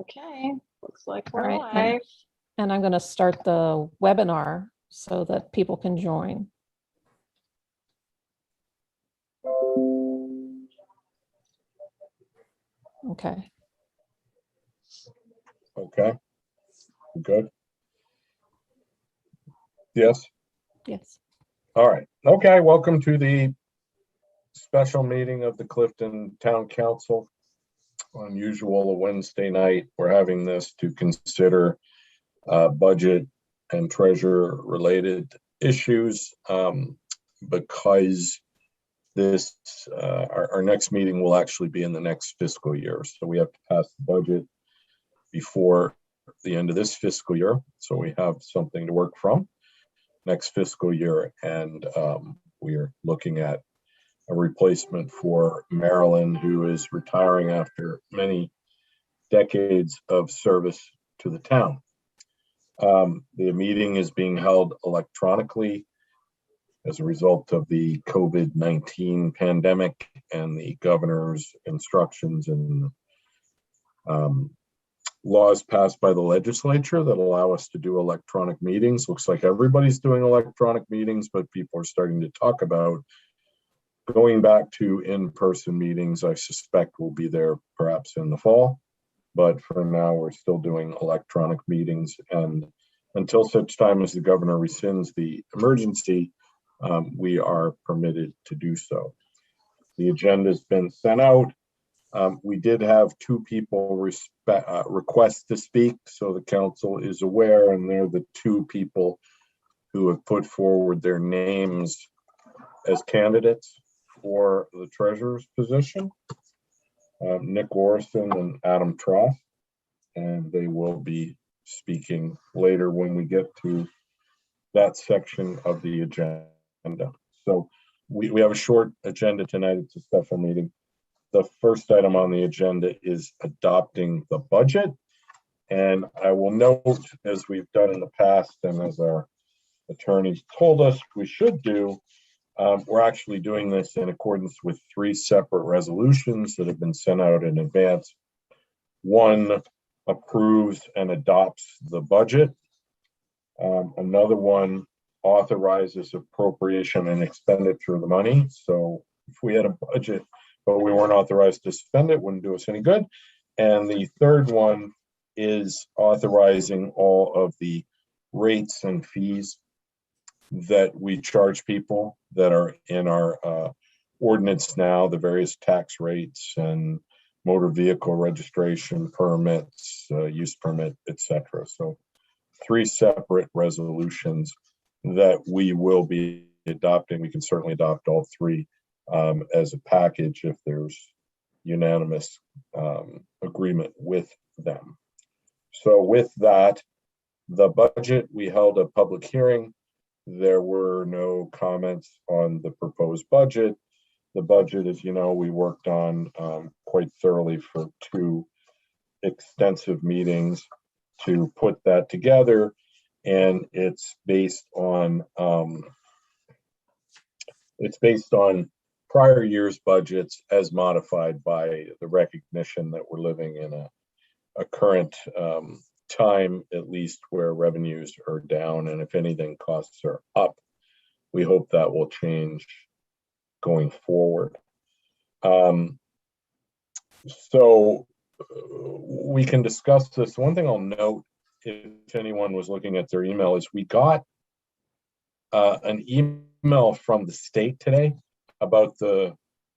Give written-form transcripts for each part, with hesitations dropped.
Okay, looks like All we're right, live. and I'm going to start the webinar so that people can join. Okay. Okay, good. Yes. Yes. All right. Okay, welcome to the special meeting of the Clifton Town Council. Unusual, a Wednesday night. We're having this to consider budget and treasurer related issues because this our next meeting will actually be in the next fiscal year. So we have to pass the budget before the end of this fiscal year. So we have something to work from next fiscal year. And we are looking at a replacement for Marilyn, who is retiring after many decades of service to the town. The meeting is being held electronically as a result of the COVID-19 pandemic and the governor's instructions and laws passed by the legislature that allow us to do electronic meetings. Looks like everybody's doing electronic meetings, but people are starting to talk about going back to in-person meetings. I suspect we'll be there perhaps in the fall, but for now we're still doing electronic meetings. And until such time as the governor rescinds the emergency, we are permitted to do so. The agenda has been sent out. We did have two people request to speak, so the council is aware, and they're the two people who have put forward their names as candidates for the treasurer's position, Nick Orson and Adam Troth, and they will be speaking later when we get to that section of the agenda. So we have a short agenda tonight. It's a special meeting. The first item on the agenda is adopting the budget. And I will note, as we've done in the past and as our attorneys told us we should do, we're actually doing this in accordance with three separate resolutions that have been sent out in advance. One approves and adopts the budget. Another one authorizes appropriation and expenditure of the money. So if we had a budget, but we weren't authorized to spend it, wouldn't do us any good. And the third one is authorizing all of the rates and fees that we charge people that are in our ordinance now, the various tax rates and motor vehicle registration permits, use permit, etc. So three separate resolutions that we will be adopting. We can certainly adopt all three as a package if there's unanimous agreement with them. So with that, the budget, we held a public hearing. There were no comments on the proposed budget. The budget, as you know, we worked on quite thoroughly for two extensive meetings to put that together, and it's based on prior year's budgets as modified by the recognition that we're living in a current time, at least, where revenues are down, and if anything, costs are up. We hope that will change going forward. So we can discuss this. One thing I'll note, if anyone was looking at their email, is we got an email from the state today about the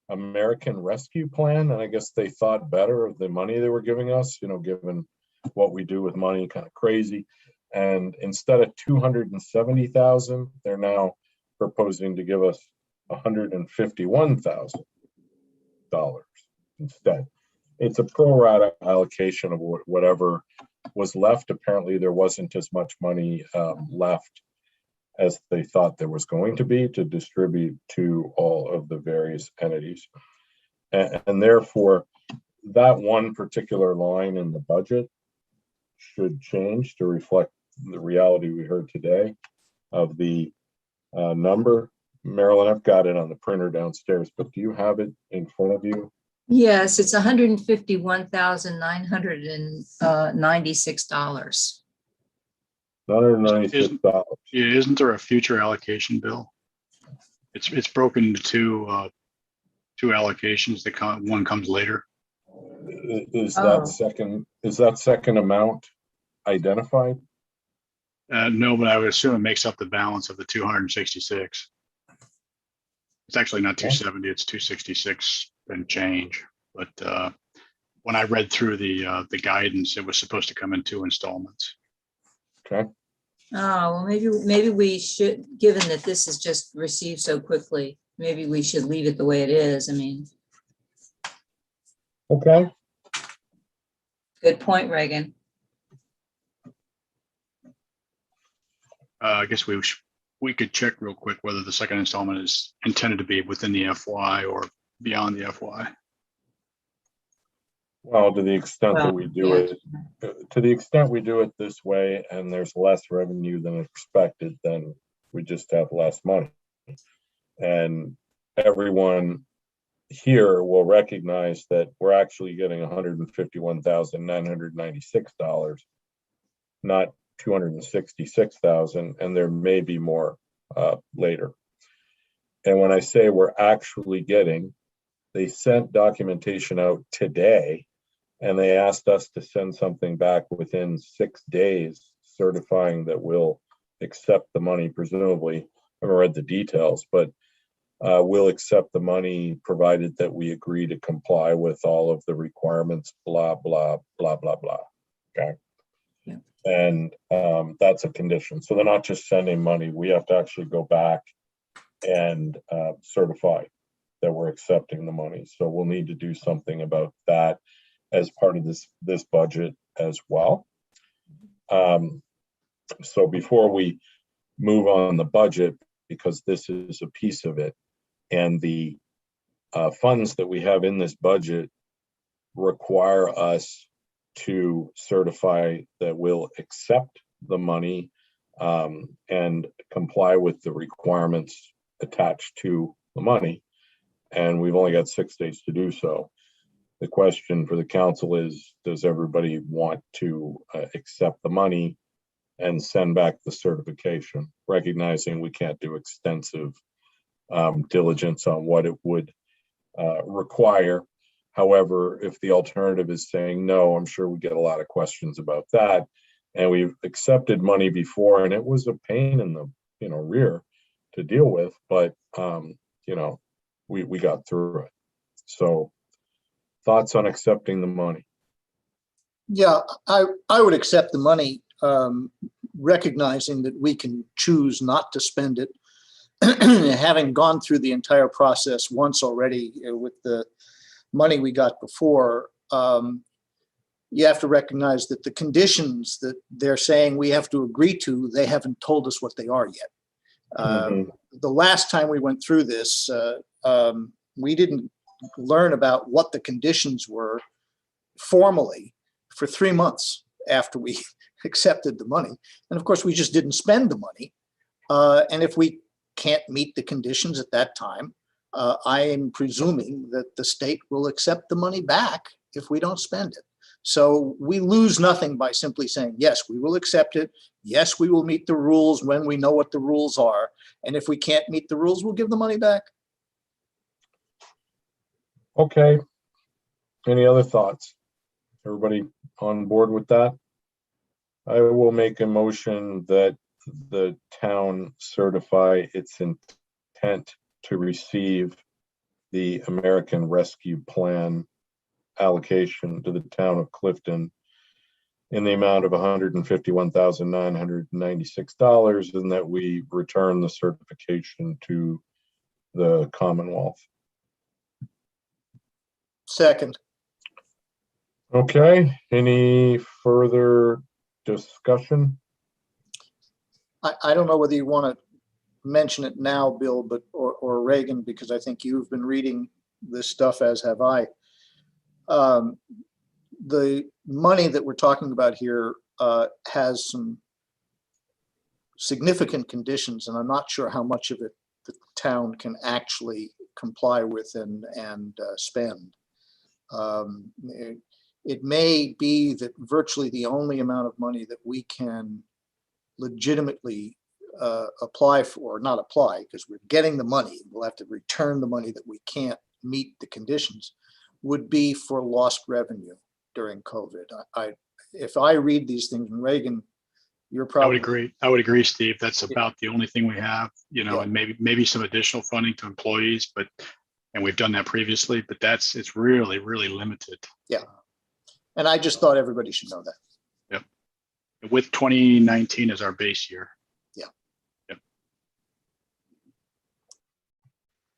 American Rescue Plan, and I guess they thought better of the money they were giving us, you know, given what we do with money, kind of crazy. And instead of $270,000, they're now proposing to give us $151,000 instead. It's a pro rata allocation of whatever was left. Apparently there wasn't as much money left as they thought there was going to be to distribute to all of the various entities. And therefore, that one particular line in the budget should change to reflect the reality we heard today of the number. Marilyn, I've got it on the printer downstairs, but do you have it in front of you? Yes, it's $151,996. $196. Yeah, isn't there a future allocation bill? It's broken into two allocations. One comes later. Is Oh. that second amount identified? No, but I would assume it makes up the balance of the 266. It's actually not 270, it's 266 and change. But when I read through the guidance, it was supposed to come in 2 installments. Okay. Oh, well, maybe we should, given that this is just received so quickly, maybe we should leave it the way it is. I mean, Okay. good point, Reagan. I guess we could check real quick whether the second installment is intended to be within the FY or beyond the FY. Well, to the extent that Well, we do yeah. it, to the extent we do it this way and there's less revenue than expected, then we just have less money. And everyone here will recognize that we're actually getting $151,996, not $266,000, and there may be more later. And when I say we're actually getting, they sent documentation out today, and they asked us to send something back within 6 days, certifying that we'll accept the money, presumably. I haven't read the details, but we'll accept the money provided that we agree to comply with all of the requirements, blah, blah, blah, blah, blah. Okay. Yeah. And that's a condition. So they're not just sending money. We have to actually go back and certify that we're accepting the money. So we'll need to do something about that as part of this budget as well. So before we move on the budget, because this is a piece of it, and the funds that we have in this budget require us to certify that we'll accept the money and comply with the requirements attached to the money. And we've only got 6 days to do so. The question for the council is, does everybody want to accept the money and send back the certification, recognizing we can't do extensive diligence on what it would require. However, if the alternative is saying no, I'm sure we get a lot of questions about that. And we've accepted money before, and it was a pain in the rear to deal with, but we got through it. So, thoughts on accepting the money? Yeah, I would accept the money, recognizing that we can choose not to spend it. Having gone through the entire process once already with the money we got before, you have to recognize that the conditions that they're saying we have to agree to, they haven't told us what they are yet. The last time we went through this, we didn't learn about what the conditions were formally for 3 months after we accepted the money. And of course, we just didn't spend the money. And if we can't meet the conditions at that time, I am presuming that the state will accept the money back if we don't spend it. So we lose nothing by simply saying, yes, we will accept it. Yes, we will meet the rules when we know what the rules are. And if we can't meet the rules, we'll give the money back. Okay. Any other thoughts? Everybody on board with that? I will make a motion that the town certify its intent to receive the American Rescue Plan allocation to the town of Clifton in the amount of $151,996, and that we return the certification to the Commonwealth. Second. Okay, any further discussion? I don't know whether you want to mention it now, Bill, but or Reagan, because I think you've been reading this stuff, as have I. The money that we're talking about here has some significant conditions, and I'm not sure how much of it the town can actually comply with and spend. It may be that virtually the only amount of money that we can legitimately apply for, not apply, because we're getting the money, we'll have to return the money that we can't meet the conditions, would be for lost revenue during COVID. If I read these things, and Reagan, you're I probably. would agree. I would agree, Steve. That's about the only thing we have, Yeah. and maybe some additional funding to employees, and we've done that previously, but it's really, really limited. Yeah. And I just thought everybody should know that. Yep. With 2019 as our base year. Yeah. Yep.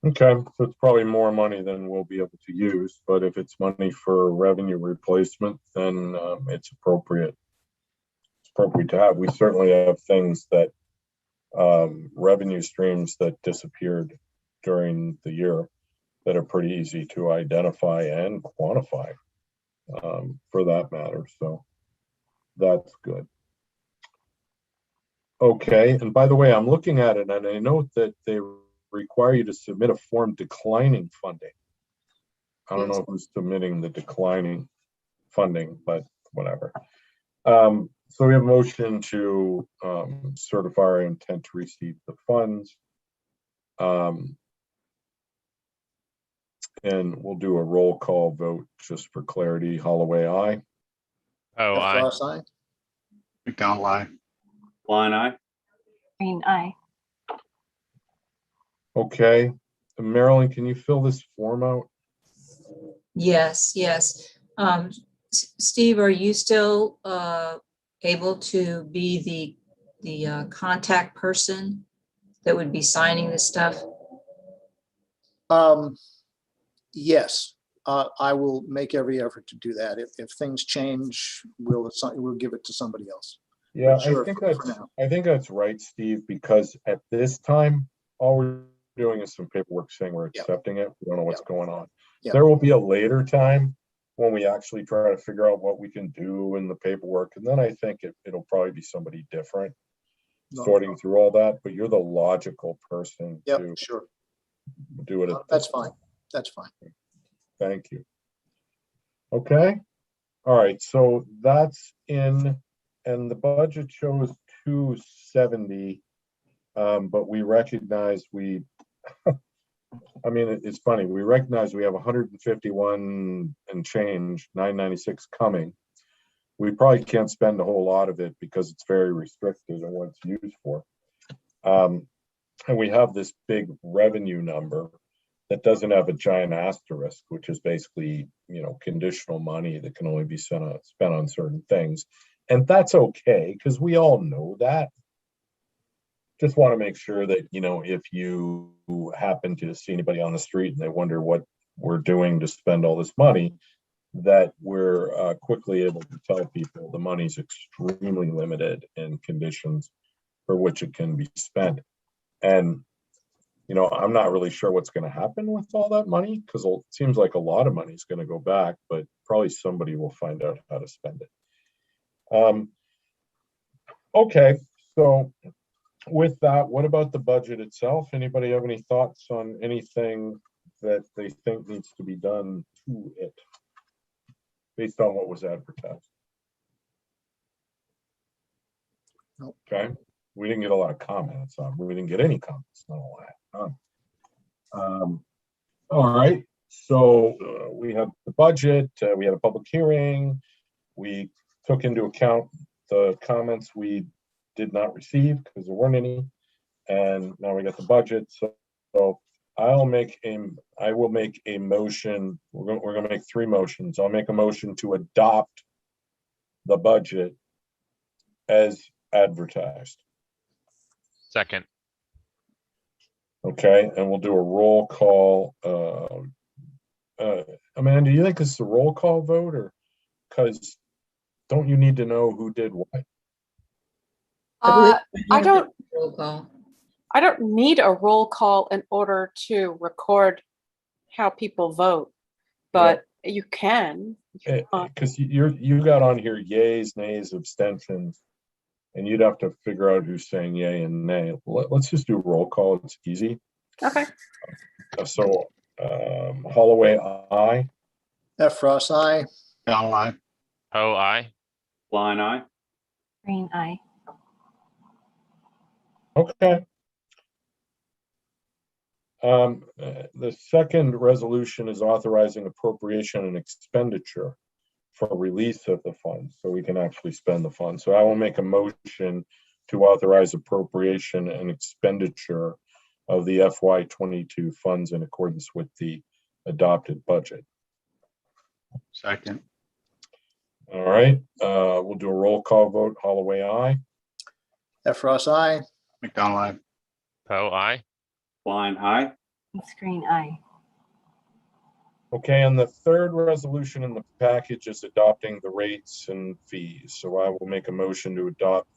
Okay, so it's probably more money than we'll be able to use, but if it's money for revenue replacement, then it's appropriate. It's appropriate to have. We certainly have things that revenue streams that disappeared during the year that are pretty easy to identify and quantify, for that matter. So that's good. Okay, and by the way, I'm looking at it and I note that they require you to submit a form declining funding. I don't know who's submitting the declining funding, but whatever. So we have a motion to certify our intent to receive the funds. And we'll do a roll call vote just for clarity. Holloway, aye. Oh, Jeff I. Ross, aye. McDonald, aye. Line I. Green eye. Okay, Marilyn, can you fill this form out? Yes, yes. Steve, are you still able to be the contact person that would be signing this stuff? Yes, I will make every effort to do that. If things change, we'll give it to somebody else. Yeah, Sure, I think for that's now. I think that's right, Steve, because at this time, all we're doing is some paperwork saying we're Yeah. accepting it. We don't know what's Yeah. going on. Yeah. There will be a later time when we actually try to figure out what we can do in the paperwork, and then I think it'll probably be somebody different No, sorting through all that. But you're the logical person Yep, to sure. do it. That's fine. That's fine. Thank you. Okay. All right. So that's in, and the budget shows 270, but we recognize I mean, it's funny. We recognize we have 151 and change, 996 coming. We probably can't spend a whole lot of it because it's very restricted on what it's used for. And we have this big revenue number that doesn't have a giant asterisk, which is basically, conditional money that can only be spent on certain things. And that's okay, because we all know that. Just want to make sure that, if you happen to see anybody on the street and they wonder what we're doing to spend all this money, that we're quickly able to tell people the money's extremely limited in conditions for which it can be spent. And I'm not really sure what's going to happen with all that money, because it seems like a lot of money is going to go back, but probably somebody will find out how to spend it. Okay, so with that, what about the budget itself? Anybody have any thoughts on anything that they think needs to be done to it based on what was advertised? Nope. Okay, we didn't get a lot of comments on. We didn't get any comments on all that. All right, so we have the budget. We had a public hearing. We took into account the comments we did not receive because there weren't any, and now we got the budget. So I will make a motion. We're going to make three motions. I'll make a motion to adopt the budget as advertised. Second. Okay, and we'll do a roll call. Amanda, do you think this is a roll call vote, or because don't you need to know who did what? I believe don't roll call. I don't need a roll call in order to record how people vote, but you can. Because you got on here yays, nays, abstentions, and you'd have to figure out who's saying yay and nay. Let's just do roll call. It's easy. Okay. So Holloway, aye. F. Ross, aye. Gallo, aye. Poe, I. Line I. Green eye. Okay. The second resolution is authorizing appropriation and expenditure for release of the funds, so we can actually spend the funds. So I will make a motion to authorize appropriation and expenditure of the FY22 funds in accordance with the adopted budget. Second. All right, we'll do a roll call vote. Holloway, aye. F. Ross, aye. McDonald, aye. Poe, I. Line I. Screen eye. Okay, and the third resolution in the package is adopting the rates and fees. So I will make a motion to adopt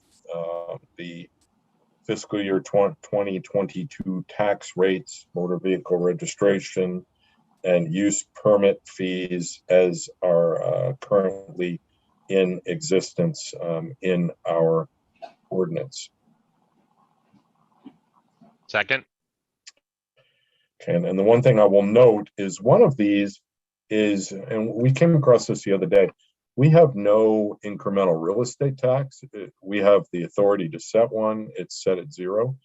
the fiscal year 2022 tax rates, motor vehicle registration, and use permit fees as are currently in existence in our ordinance. Second. Okay, and the one thing I will note is one of these is, and we came across this the other day, we have no incremental real estate tax. We have the authority to set one. It's set at 0.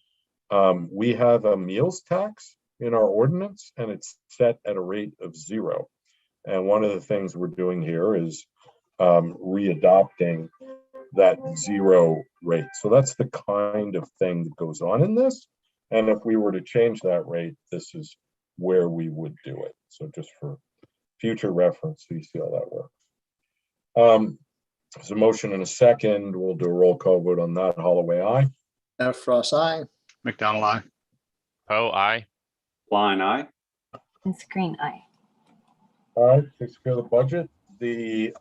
We have a meals tax in our ordinance, and it's set at a rate of 0. And one of the things we're doing here is readopting that 0 rate. So that's the kind of thing that goes on in this. And if we were to change that rate, this is where we would do it. So just for future reference, so you see how that works. There's a motion and a second. We'll do a roll call vote on that. Holloway, aye. F. Ross, aye. McDonald, aye. Poe, I. Line I. Screen eye. All right, takes care of the budget. The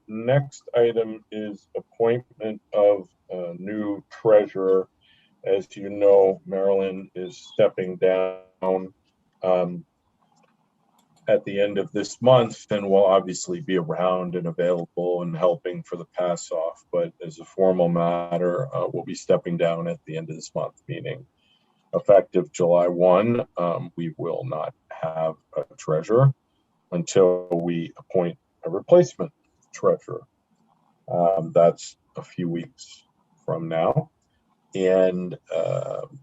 next item is appointment of a new treasurer. As you know, Marilyn is stepping down at the end of this month, and will obviously be around and available and helping for the pass off. But as a formal matter, we'll be stepping down at the end of this month, meaning effective July 1. We will not have a treasurer until we appoint a replacement treasurer. That's a few weeks from now. And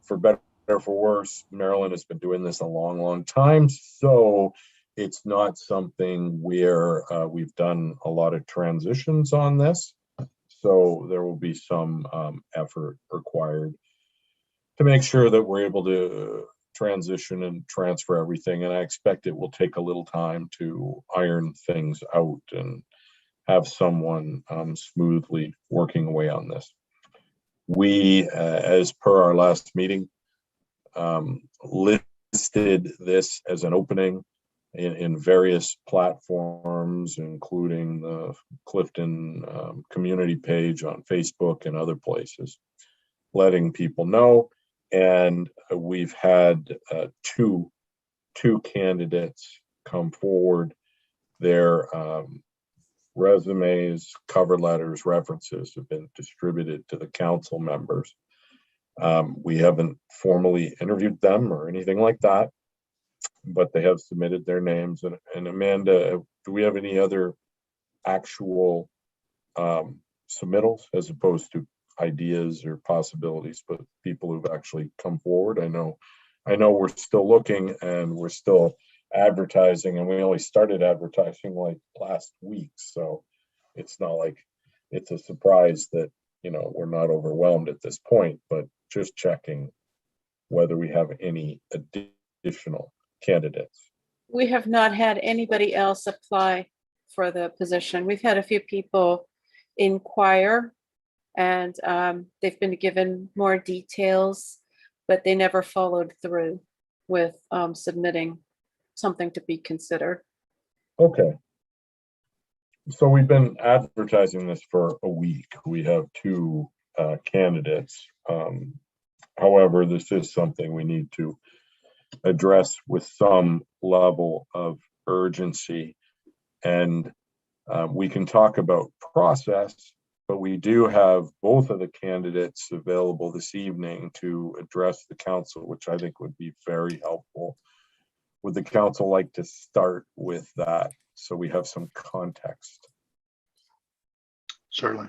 for better or for worse, Marilyn has been doing this a long, long time. So it's not something where we've done a lot of transitions on this. So there will be some effort required to make sure that we're able to transition and transfer everything. And I expect it will take a little time to iron things out and have someone smoothly working away on this. We, as per our last meeting, listed this as an opening in various platforms, including the Clifton community page on Facebook and other places, letting people know. And we've had two candidates come forward. Their resumes, cover letters, references have been distributed to the council members. We haven't formally interviewed them or anything like that, but they have submitted their names. And Amanda, do we have any other actual submittals as opposed to ideas or possibilities, but people who've actually come forward? I know we're still looking and we're still advertising, and we only started advertising like last week, so it's not like it's a surprise that we're not overwhelmed at this point, but just checking whether we have any additional candidates. We have not had anybody else apply for the position. We've had a few people inquire, and they've been given more details, but they never followed through with submitting something to be considered. Okay. So we've been advertising this for a week. We have 2 candidates. However, this is something we need to address with some level of urgency. And we can talk about process, but we do have both of the candidates available this evening to address the council, which I think would be very helpful. Would the council like to start with that so we have some context. Certainly.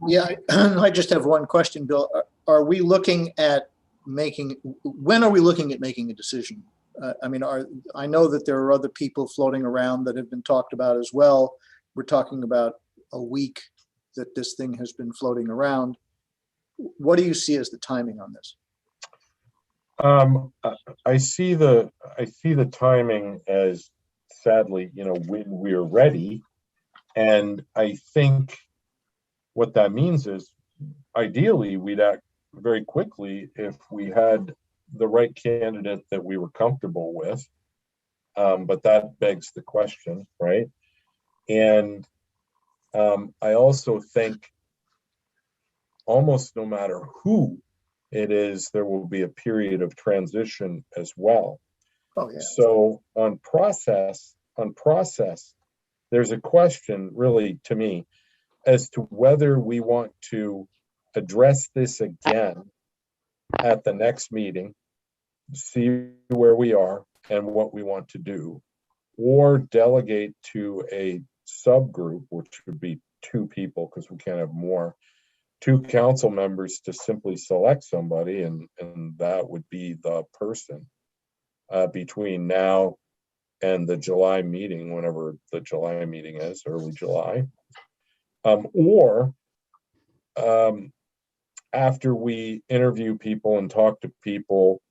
Yeah, I just have one question, Bill. Are we looking at when are we looking at making a decision? I mean, I know that there are other people floating around that have been talked about as well. We're talking about a week that this thing has been floating around. What do you see as the timing on this? I see the timing as, sadly, when we're ready. And I think what that means is ideally we'd act very quickly if we had the right candidate that we were comfortable with. But that begs the question, right? And I also think almost no matter who it is, there will be a period of transition as well. Oh, yeah. So on process, there's a question really to me as to whether we want to address this again at the next meeting, see where we are and what we want to do, or delegate to a subgroup, which would be 2 people because we can't have more, 2 council members to simply select somebody, and that would be the person between now and the July meeting, whenever the July meeting is, early July. Or after we interview people and talk to people,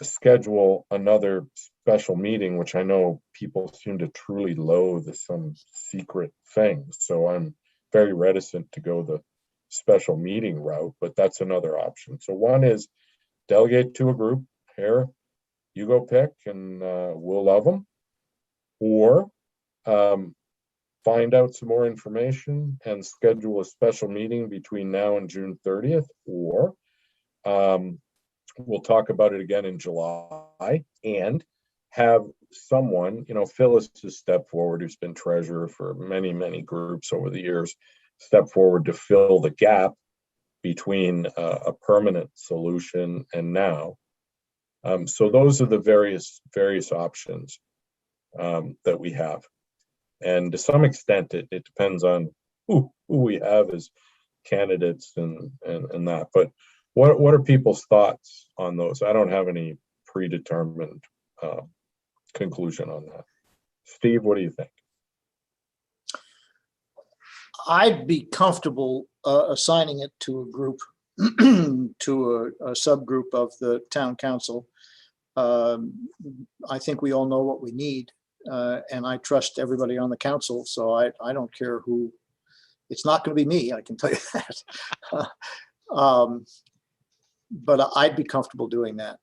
schedule another special meeting, which I know people seem to truly loathe as some secret thing. So I'm very reticent to go the special meeting route, but that's another option. So one is delegate to a group. Here, you go pick, and we'll love them. Or find out some more information and schedule a special meeting between now and June 30th, or we'll talk about it again in July and have someone, Phyllis has stepped forward, who's been treasurer for many, many groups over the years, step forward to fill the gap between a permanent solution and now. So those are the various options that we have. And to some extent, it depends on who we have as candidates and that. But what are people's thoughts on those? I don't have any predetermined conclusion on that. Steve, what do you think? I'd be comfortable assigning it to a group, to a subgroup of the town council. I think we all know what we need. And I trust everybody on the council, so I don't care who. It's not going to be me, I can tell you that. But I'd be comfortable doing that.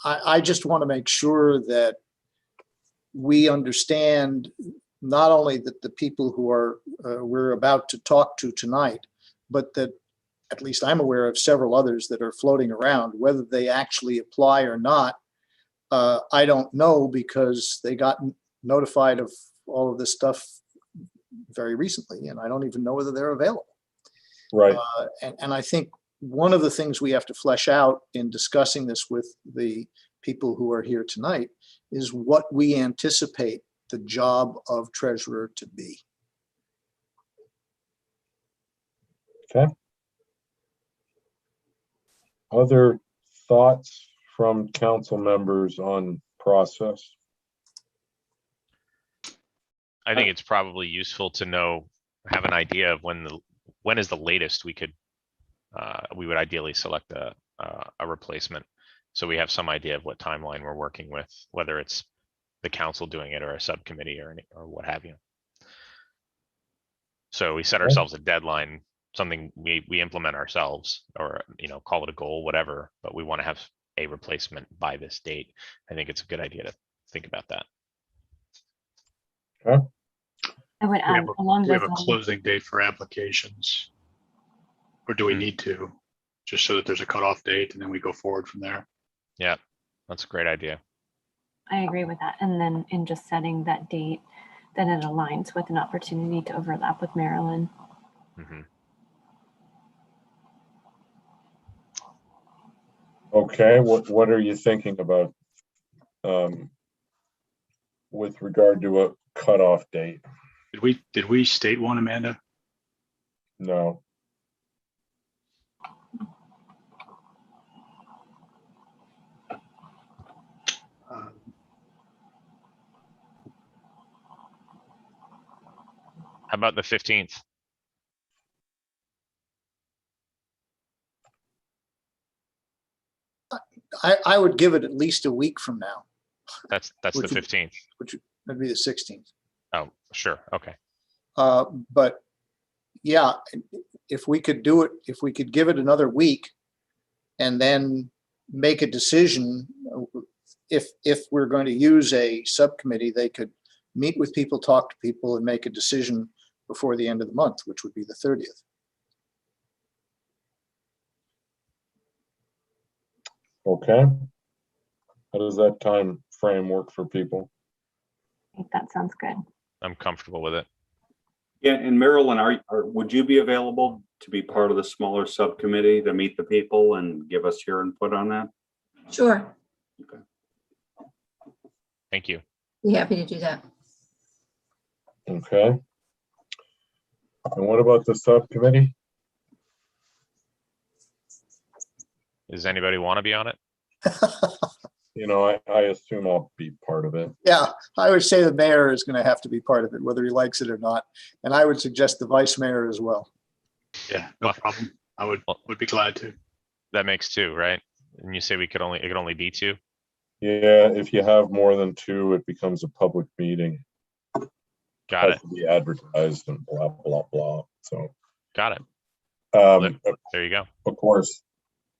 I just want to make sure that we understand not only that the people who we're about to talk to tonight, but that at least I'm aware of several others that are floating around. Whether they actually apply or not, I don't know, because they got notified of all of this stuff very recently, and I don't even know whether they're available. Right. And I think one of the things we have to flesh out in discussing this with the people who are here tonight is what we anticipate the job of treasurer to be. Okay. Other thoughts from council members on process? I think it's probably useful to have an idea of when is the latest we would ideally select a replacement. So we have some idea of what timeline we're working with, whether it's the council doing it or a subcommittee or what have you. So we set ourselves a deadline, something we implement ourselves, or call it a goal, whatever, but we want to have a replacement by this date. I think it's a good idea to think about that. Okay. I would add along Do we those have a lines. closing date for applications? Or do we need to, just so that there's a cutoff date and then we go forward from there? Yeah, that's a great idea. I agree with that. And then in just setting that date, then it aligns with an opportunity to overlap with Maryland. Mm-hmm. Okay, what are you thinking about with regard to a cutoff date? Did we state one, Amanda? No. Um, How about the 15th? I would give it at least a week from now, That's the Which would- 15th. which would be the 16th. Oh, sure. Okay. But yeah, if we could do it, if we could give it another week and then make a decision, if we're going to use a subcommittee, they could meet with people, talk to people, and make a decision before the end of the month, which would be the 30th. Okay. How does that time frame work for people? I think that sounds good. I'm comfortable with it. Yeah, and Marilyn, would you be available to be part of the smaller subcommittee to meet the people and give us your input on that? Sure, Thank you. be happy to do that. Okay. And what about the subcommittee? Does anybody want to be on it? You know, I assume I'll be part of it. Yeah, I would say the mayor is going to have to be part of it, whether he likes it or not. And I would suggest the vice mayor as well. Yeah, no problem. I would be glad to. That makes two, right? And you say it could only be two? Yeah, if you have more than two, it becomes a public meeting. Got Has it. to be advertised and blah, blah, blah. So, Got it. There you go. of course,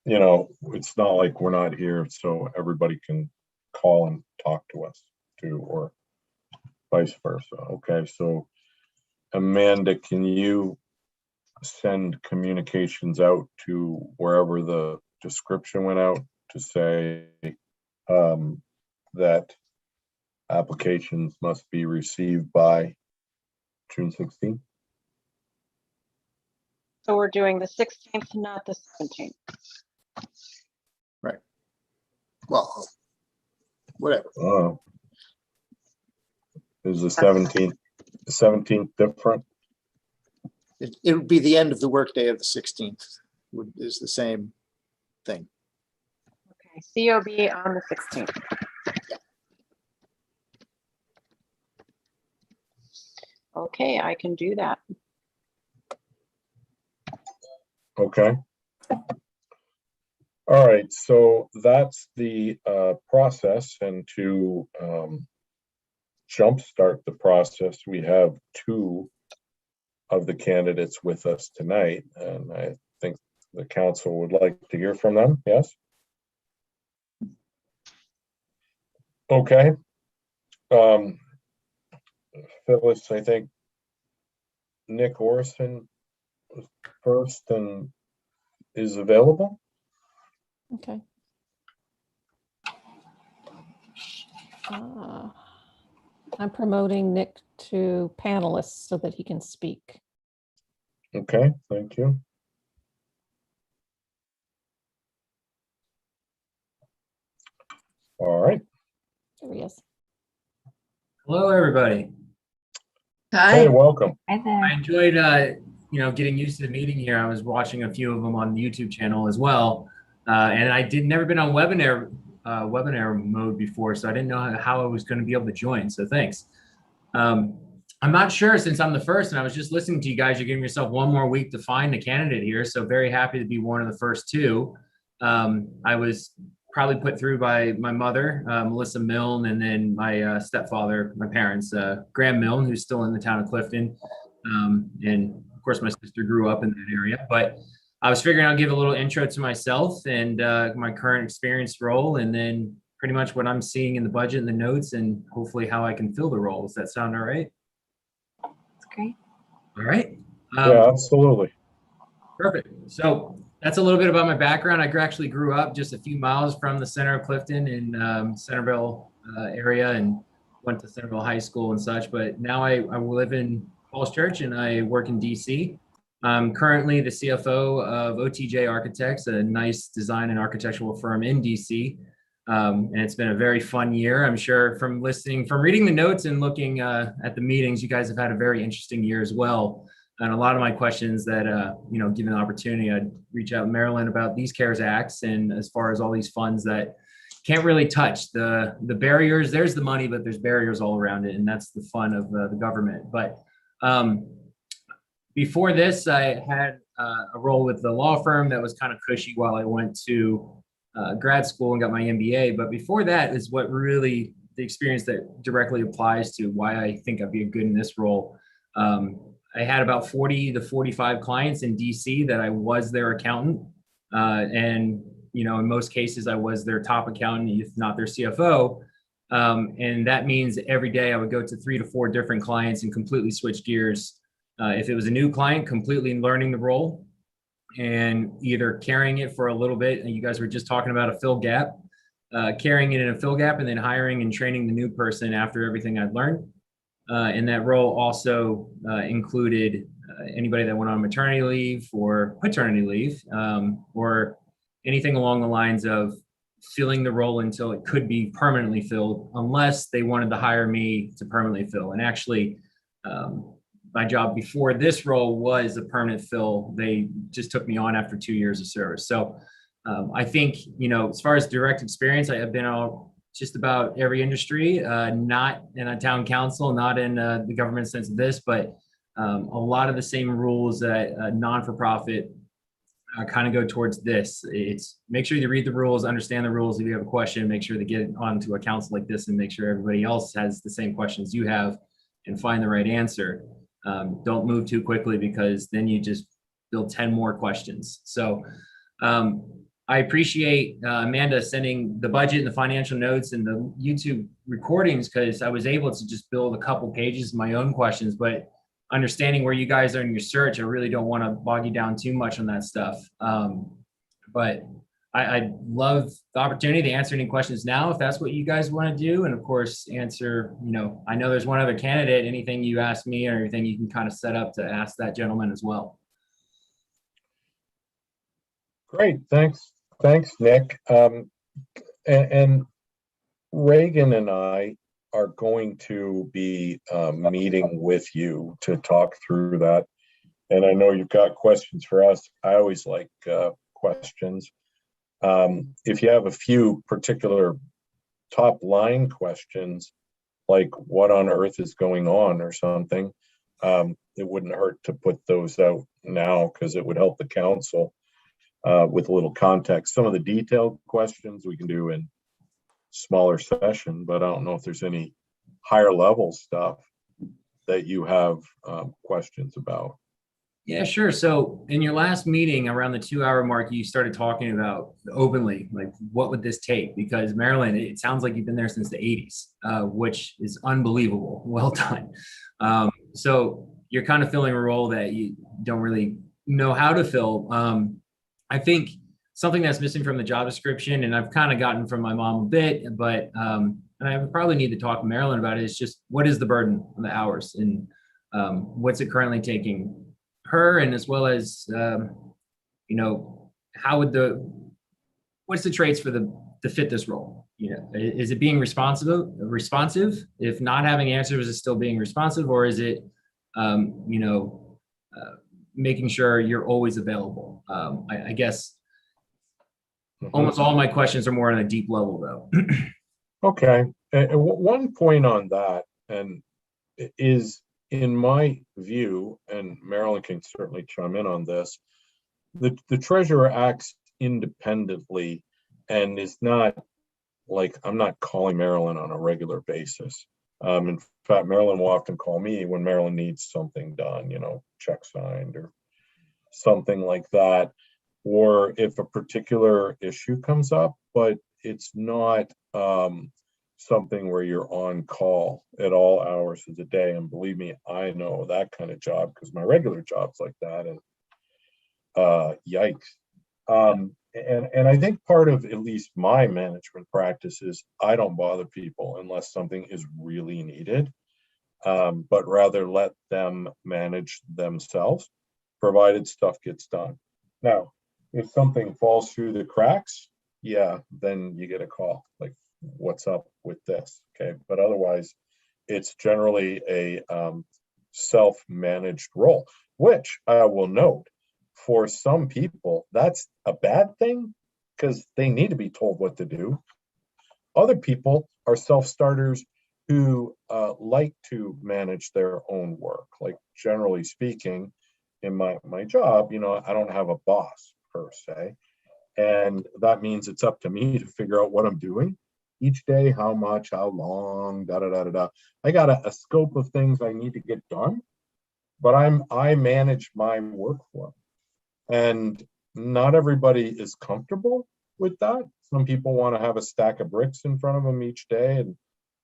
you know, it's not like we're not here, so everybody can call and talk to us too, or vice versa. Okay, so Amanda, can you send communications out to wherever the description went out to say that applications must be received by June 16th? So we're doing the 16th, not the 17th. Well, whatever. Is the 17th different? It would be the end of the workday of the 16th is the same thing. Okay, COB on the 16th. Okay, I can do that. Okay. All right, so that's the process, and to jumpstart the process, we have two of the candidates with us tonight, and I think the council would like to hear from them. Yes? Okay. Phyllis, I think Nick Orson was first and is available. Okay. I'm promoting Nick to panelist so that he can speak. Okay, thank you. All right. There he is. Hello, everybody. Hey, Hi, welcome. Hi I there. enjoyed, getting used to the meeting here. I was watching a few of them on the YouTube channel as well. And I never been on webinar mode before, so I didn't know how I was going to be able to join. So thanks. I'm not sure, since I'm the first and I was just listening to you guys, you're giving yourself one more week to find a candidate here. So very happy to be one of the first two. I was probably put through by my mother, Melissa Milne, and then my stepfather, my parents, Graham Milne, who's still in the town of Clifton. And of course, my sister grew up in that area. But I was figuring I'd give a little intro to myself and my current experience role, and then pretty much what I'm seeing in the budget and the notes, and hopefully how I can fill the role. Does that sound all right? That's great. All right. Yeah, absolutely. Perfect. So that's a little bit about my background. I actually grew up just a few miles from the center of Clifton in Centerville area, and went to Centerville High School and such. But now I live in Falls Church and I work in DC. I'm currently the CFO of OTJ Architects, a nice design and architectural firm in DC. And it's been a very fun year. I'm sure from reading the notes and looking at the meetings, you guys have had a very interesting year as well. And a lot of my questions that, given the opportunity, I'd reach out to Marilyn about these CARES Acts and as far as all these funds that can't really touch the barriers. There's the money, but there's barriers all around it. And that's the fun of the government. But before this, I had a role with the law firm that was kind of cushy while I went to grad school and got my MBA. But before that is what really the experience that directly applies to why I think I'd be good in this role. I had about 40 to 45 clients in DC that I was their accountant. And, in most cases, I was their top accountant, if not their CFO. And that means every day I would go to 3 to 4 different clients and completely switch gears. If it was a new client, completely learning the role and either carrying it for a little bit. And you guys were just talking about a fill gap, carrying it in a fill gap and then hiring and training the new person after everything I'd learned. And that role also included anybody that went on maternity leave or paternity leave or anything along the lines of filling the role until it could be permanently filled, unless they wanted to hire me to permanently fill. And actually, my job before this role was a permanent fill. They just took me on after 2 years of service. So I think, as far as direct experience, I have been on just about every industry, not in a town council, not in the government sense of this, but a lot of the same rules that a non-for-profit kind of go towards this. It's make sure you read the rules, understand the rules. If you have a question, make sure to get onto a council like this and make sure everybody else has the same questions you have and find the right answer. Don't move too quickly because then you just build 10 more questions. So I appreciate Amanda sending the budget and the financial notes and the YouTube recordings because I was able to just build a couple pages of my own questions, but understanding where you guys are in your search, I really don't want to bog you down too much on that stuff. But I love the opportunity to answer any questions now, if that's what you guys want to do. And of course, answer, I know there's one other candidate, anything you ask me or anything you can kind of set up to ask that gentleman as well. Great, thanks, Nick. And Reagan and I are going to be meeting with you to talk through that. And I know you've got questions for us. I always like questions. If you have a few particular top line questions, like what on earth is going on or something, it wouldn't hurt to put those out now because it would help the council with a little context. Some of the detailed questions we can do in smaller session, but I don't know if there's any higher level stuff that you have questions about. Yeah, sure. So in your last meeting around the 2-hour mark, you started talking about openly, like, what would this take? Because Marilyn, it sounds like you've been there since the 80s, which is unbelievable. Well done. So you're kind of filling a role that you don't really know how to fill. I think something that's missing from the job description, and I've kind of gotten from my mom a bit, but and I would probably need to talk to Marilyn about it, is just what is the burden on the hours and what's it currently taking her, and as well as how would what's the traits for to fit this role? Is it being responsive? If not having answers, is it still being responsive, or is it making sure you're always available? I guess almost all my questions are more on a deep level though. Okay, and one point on that, and is, in my view, and Marilyn can certainly chime in on this, the treasurer acts independently and is not like, I'm not calling Marilyn on a regular basis. In fact, Marilyn will often call me when Marilyn needs something done, check signed or something like that, or if a particular issue comes up, but it's not something where you're on call at all hours of the day. And believe me, I know that kind of job because my regular job's like that, and yikes. And I think part of at least my management practice is I don't bother people unless something is really needed, but rather let them manage themselves, provided stuff gets done. Now, if something falls through the cracks, yeah, then you get a call, like, what's up with this? Okay, but otherwise, it's generally a self-managed role, which I will note, for some people, that's a bad thing because they need to be told what to do. Other people are self-starters who like to manage their own work. Like, generally speaking, in my job, I don't have a boss per se. And that means it's up to me to figure out what I'm doing each day, how much, how long, da da da da da. I got a scope of things I need to get done, but I manage my workflow. And not everybody is comfortable with that. Some people want to have a stack of bricks in front of them each day and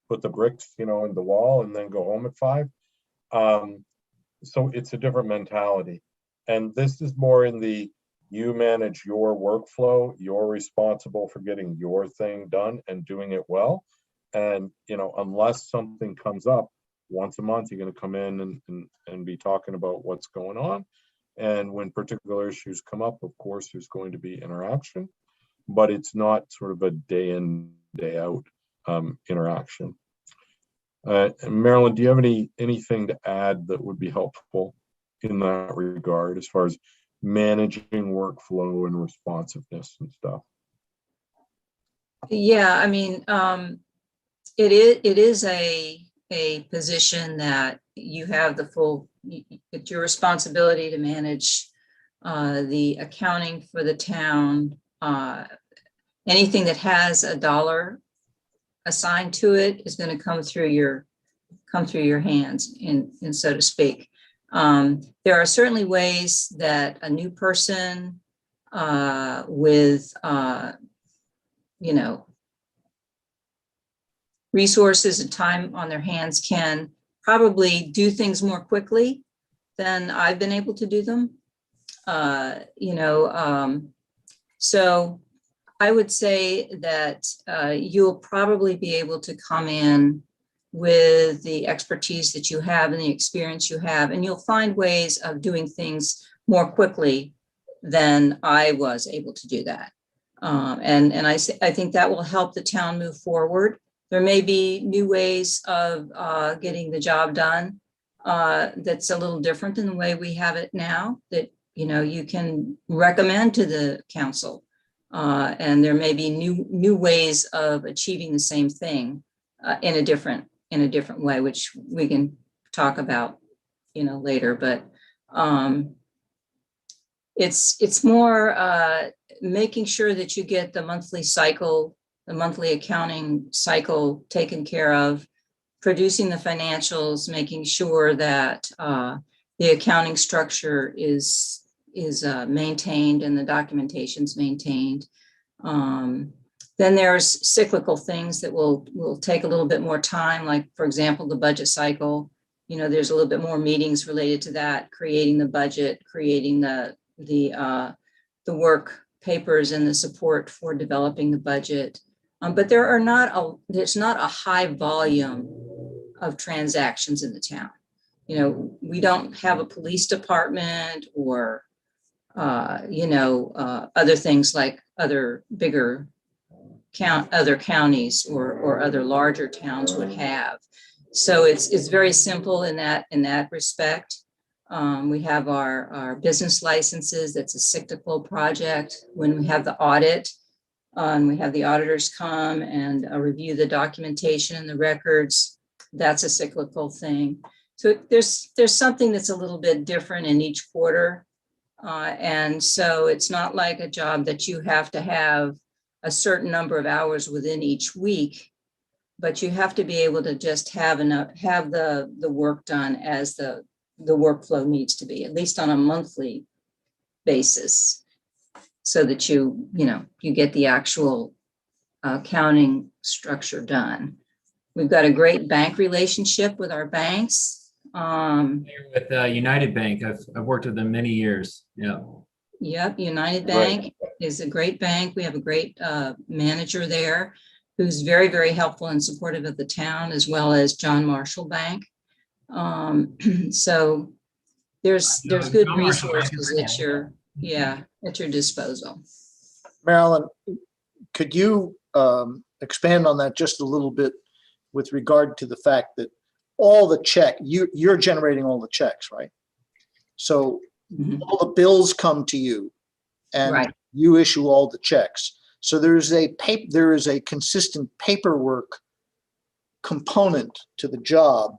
put the bricks, in the wall and then go home at 5. So it's a different mentality. And this is more in the, you manage your workflow, you're responsible for getting your thing done and doing it well. And, unless something comes up once a month, you're going to come in and be talking about what's going on. And when particular issues come up, of course, there's going to be interaction, but it's not sort of a day in, day out interaction. Marilyn, do you have anything to add that would be helpful in that regard as far as managing workflow and responsiveness and stuff? Yeah, I mean, it is a position that you have it's your responsibility to manage the accounting for the town. Anything that has a dollar assigned to it is going to come through your hands, in so to speak. There are certainly ways that a new person with resources and time on their hands can probably do things more quickly than I've been able to do them. So I would say that you'll probably be able to come in with the expertise that you have and the experience you have, and you'll find ways of doing things more quickly than I was able to do that. And I think that will help the town move forward. There may be new ways of getting the job done that's a little different than the way we have it now, that you can recommend to the council. And there may be new ways of achieving the same thing in a different way, which we can talk about later. But it's more making sure that you get the monthly accounting cycle taken care of, producing the financials, making sure that the accounting structure is maintained and the documentation's maintained. Then there's cyclical things that will take a little bit more time, like, for example, the budget cycle. There's a little bit more meetings related to that, creating the budget, creating the work papers and the support for developing the budget. But there's not a high volume of transactions in the town. We don't have a police department or other things like other bigger other counties or other larger towns would have. So it's very simple in that respect. We have our business licenses. That's a cyclical project. When we have the audit, and we have the auditors come and review the documentation and the records, that's a cyclical thing. So there's something that's a little bit different in each quarter. And so it's not like a job that you have to have a certain number of hours within each week, but you have to be able to just have the work done as the workflow needs to be, at least on a monthly basis, so that you get the actual accounting structure done. We've got a great bank relationship with our banks. With United Bank, I've worked with them many years. Yeah. Yep, United Bank is a great bank. We have a great manager there who's very, very helpful and supportive of the town, as well as John Marshall Bank. So there's good resources at your disposal. Marilyn, could you expand on that just a little bit with regard to the fact that all the you're generating all the checks, right? So Mhm. all the bills come to you and Right. you issue all the checks. So there is a consistent paperwork component to the job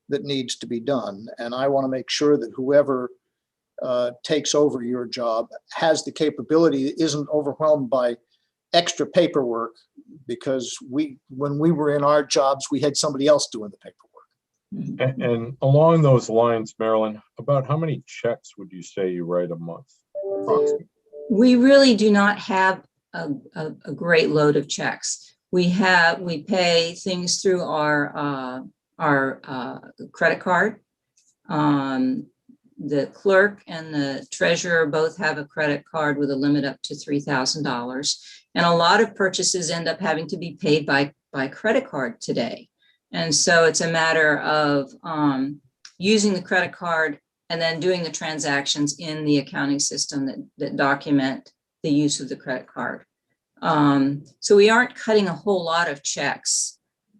that needs to be done. And I want to make sure that whoever takes over your job has the capability, isn't overwhelmed by extra paperwork, because when we were in our jobs, we had somebody else doing the paperwork. And along those lines, Marilyn, about how many checks would you say you write a month? Approximately? We really do not have a great load of checks. We pay things through our credit card. The clerk and the treasurer both have a credit card with a limit up to $3,000. And a lot of purchases end up having to be paid by credit card today. And so it's a matter of using the credit card and then doing the transactions in the accounting system that document the use of the credit card. So we aren't cutting a whole lot of checks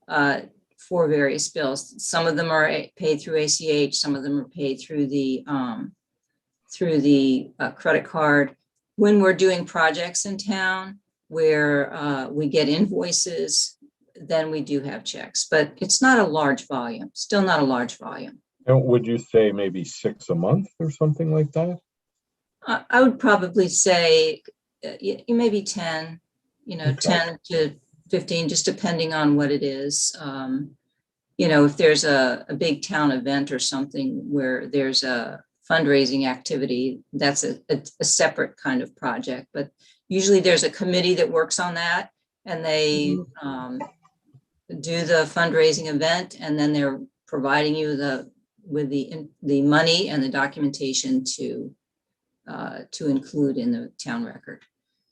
for various bills. Some of them are paid through ACH, some of them are paid through the credit card. When we're doing projects in town where we get invoices, then we do have checks, but it's not a large volume, still not a large volume. And would you say maybe 6 a month or something like that? I would probably say maybe 10, Okay. 10 to 15, just depending on what it is. If there's a big town event or something where there's a fundraising activity, that's a separate kind of project. But usually there's a committee that works on that, and they do the fundraising event, and then they're providing you with the money and the documentation to include in the town record.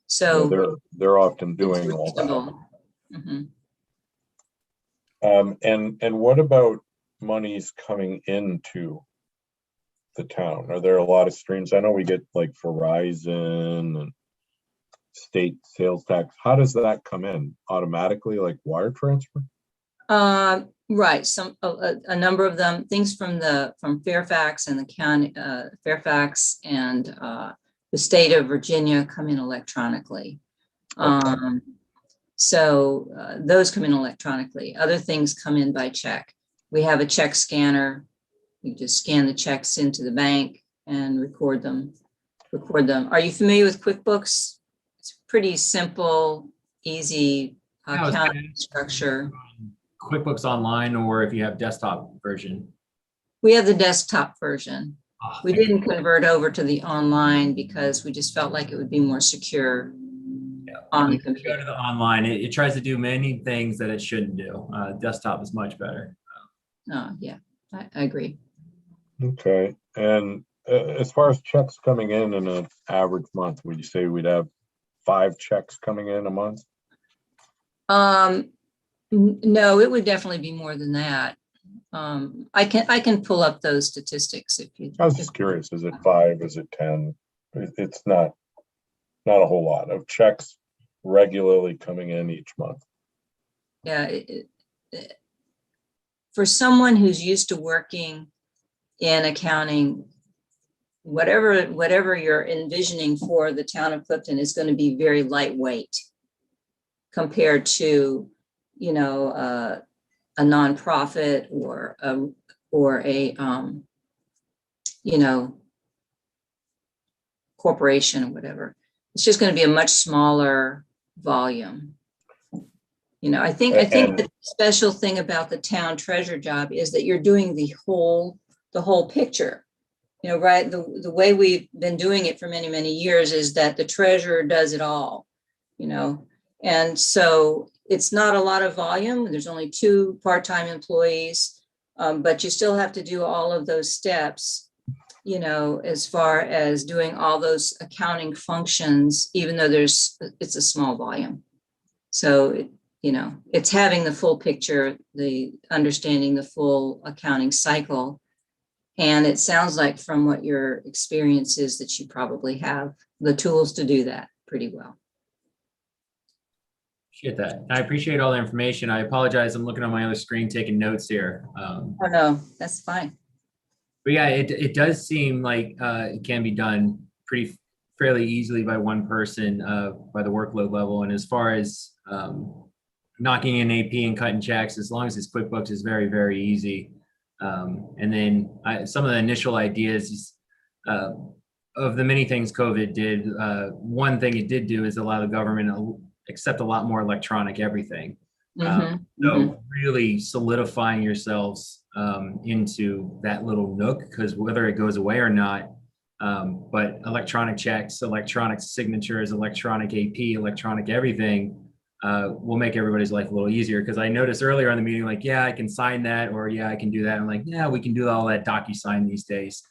So Yeah, they're often doing all that. Mm-hmm. And what about monies coming into the town? Are there a lot of streams? I know we get like Verizon and state sales tax. How does that come in? Automatically, like wire transfer? Right. A number of them, things from Fairfax and the county, Fairfax and the state of Virginia come in electronically. Okay. So those come in electronically. Other things come in by check. We have a check scanner. You just scan the checks into the bank and record them. Are you familiar with QuickBooks? It's pretty simple, easy accounting structure. QuickBooks Online, or if you have desktop version. We have the desktop version. Oh, We didn't convert over to the online because we just felt like it would be more secure on the Go to computer. the online. It tries to do many things that it shouldn't do. Desktop is much better. Yeah, I agree. Okay. And as far as checks coming in an average month, would you say we'd have 5 checks coming in a month? No, it would definitely be more than that. I can pull up those statistics if you. I was just curious, is it 5, is it 10? It's not a whole lot of checks regularly coming in each month. Yeah. For someone who's used to working in accounting, whatever you're envisioning for the town of Clifton is going to be very lightweight compared to, a nonprofit or a corporation or whatever. It's just going to be a much smaller volume. I think the special thing about the town treasurer job is that you're doing the whole picture. Right? The way we've been doing it for many, many years is that the treasurer does it all, and so it's not a lot of volume. There's only 2 part-time employees, but you still have to do all of those steps, as far as doing all those accounting functions, even though it's a small volume. So, it's having the full picture, the understanding the full accounting cycle. And it sounds like from what your experience is that you probably have the tools to do that pretty well. Appreciate that. I appreciate all the information. I apologize. I'm looking on my other screen taking notes here. Oh, no, that's fine. But yeah, it does seem like it can be done fairly easily by one person by the workload level. And as far as knocking in AP and cutting checks, as long as it's QuickBooks is very, very easy. And then some of the initial ideas of the many things COVID did, one thing it did do is allow the government to accept a lot more electronic everything. So really solidifying yourselves into that little nook, because whether it goes away or not, but electronic checks, electronic signatures, electronic AP, electronic everything will make everybody's life a little easier. Because I noticed earlier in the meeting, like, yeah, I can sign that, or yeah, I can do that. I'm like, yeah, we can do all that DocuSign these days.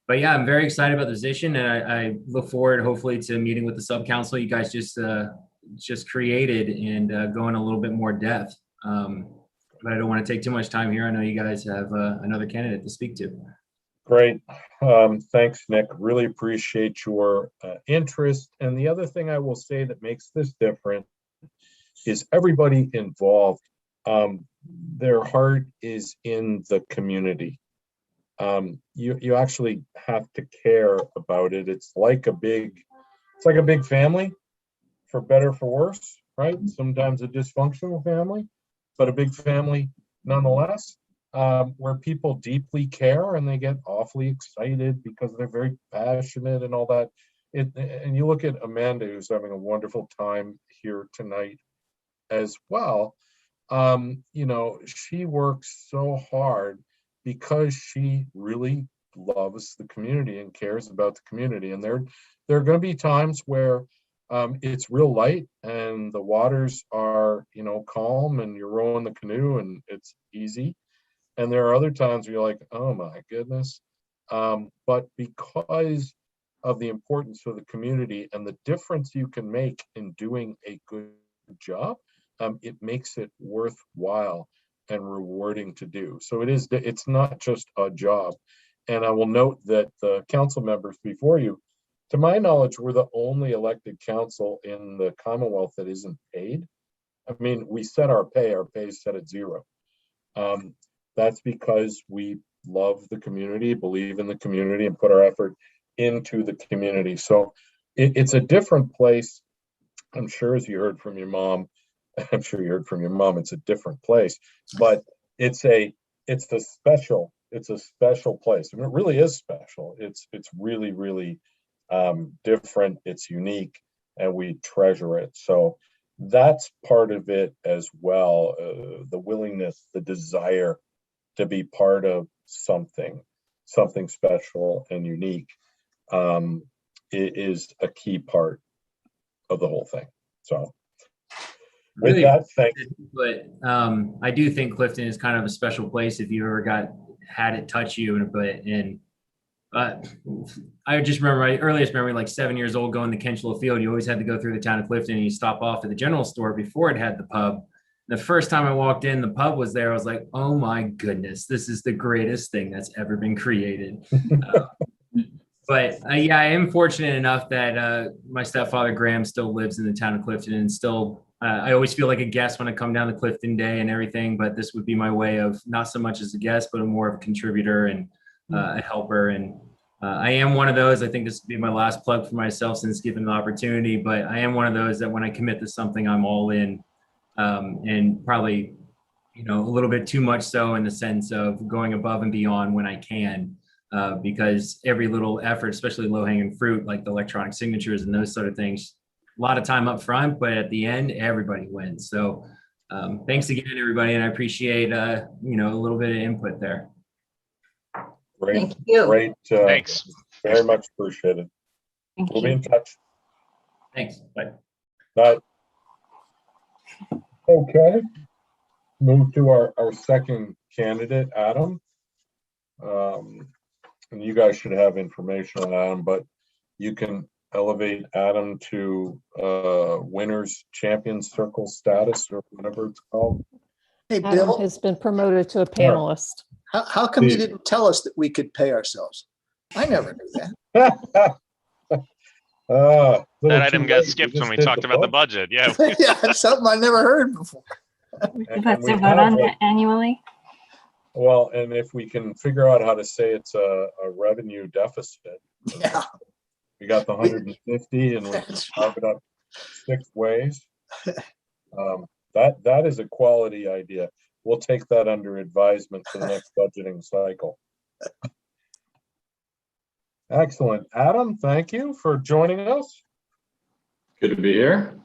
But yeah, I'm very excited about the position, and I look forward, hopefully, to meeting with the sub-council you guys just created and going a little bit more depth. But I don't want to take too much time here. I know you guys have another candidate to speak to. Great. Thanks, Nick. Really appreciate your interest. And the other thing I will say that makes this different is everybody involved, their heart is in the community. You actually have to care about it. It's like a big family, for better, for worse, right? Sometimes a dysfunctional family, but a big family nonetheless, where people deeply care and they get awfully excited because they're very passionate and all that. And you look at Amanda, who's having a wonderful time here tonight as well. You know, she works so hard because she really loves the community and cares about the community. And there are going to be times where it's real light and the waters are, you know, calm and you're rowing the canoe and it's easy. And there are other times where you're like, oh my goodness. But because of the importance of the community and the difference you can make in doing a good job, it makes it worthwhile and rewarding to do. So it's not just a job. And I will note that the council members before you, to my knowledge, we're the only elected council in the Commonwealth that isn't paid. I mean, we set our pay is set at zero. That's because we love the community, believe in the community, and put our effort into the community. So it's a different place. I'm sure, as you heard from your mom, it's a different place, but it's a special place. I mean, it really is special. It's really, really different. It's unique, and we treasure it. So that's part of it as well. The willingness, the desire to be part of something special and unique is a key part of the whole thing. So with Really, that, thank you. But I do think Clifton is kind of a special place if you ever had it touch you in a bit. And I just remember my earliest memory, like 7 years old, going to Kenchlow Field. You always had to go through the town of Clifton and you stop off at the general store before it had the pub. The first time I walked in, the pub was there. I was like, oh my goodness, this is the greatest thing that's ever been created. But yeah, I am fortunate enough that my stepfather, Graham, still lives in the town of Clifton, and still, I always feel like a guest when I come down to Clifton Day and everything, but this would be my way of not so much as a guest, but more of a contributor and a helper. And I am one of those, I think this would be my last plug for myself since given the opportunity, but I am one of those that when I commit to something, I'm all in. And probably, you know, a little bit too much so in the sense of going above and beyond when I can, because every little effort, especially low hanging fruit, like the electronic signatures and those sort of things, a lot of time up front, but at the end, everybody wins. So thanks again, everybody. And I appreciate, you know, a little bit of input there. Great. Thank you. Great. Thanks. Very much appreciated. Thank We'll be you. in touch. Thanks. Bye. Bye. Okay. Move to our second candidate, Adam. And you guys should have information on Adam, but you can elevate Adam to winners champion circle status or whatever it's called. Hey, Adam Bill, has been promoted to a panelist. how come you didn't tell us that we could pay ourselves? I never knew that. Little That too item got late. skipped just when we did talked about the book. budget. Yeah. Yeah, it's something I never heard before. We And have we to vote have, on like, it annually. Well, and if we can figure out how to say it's a revenue deficit, Yeah. we got the 150 and we can carve it up 6 ways. That is a quality idea. We'll take that under advisement for the next budgeting cycle. Excellent. Adam, thank you for joining us. Good to be here.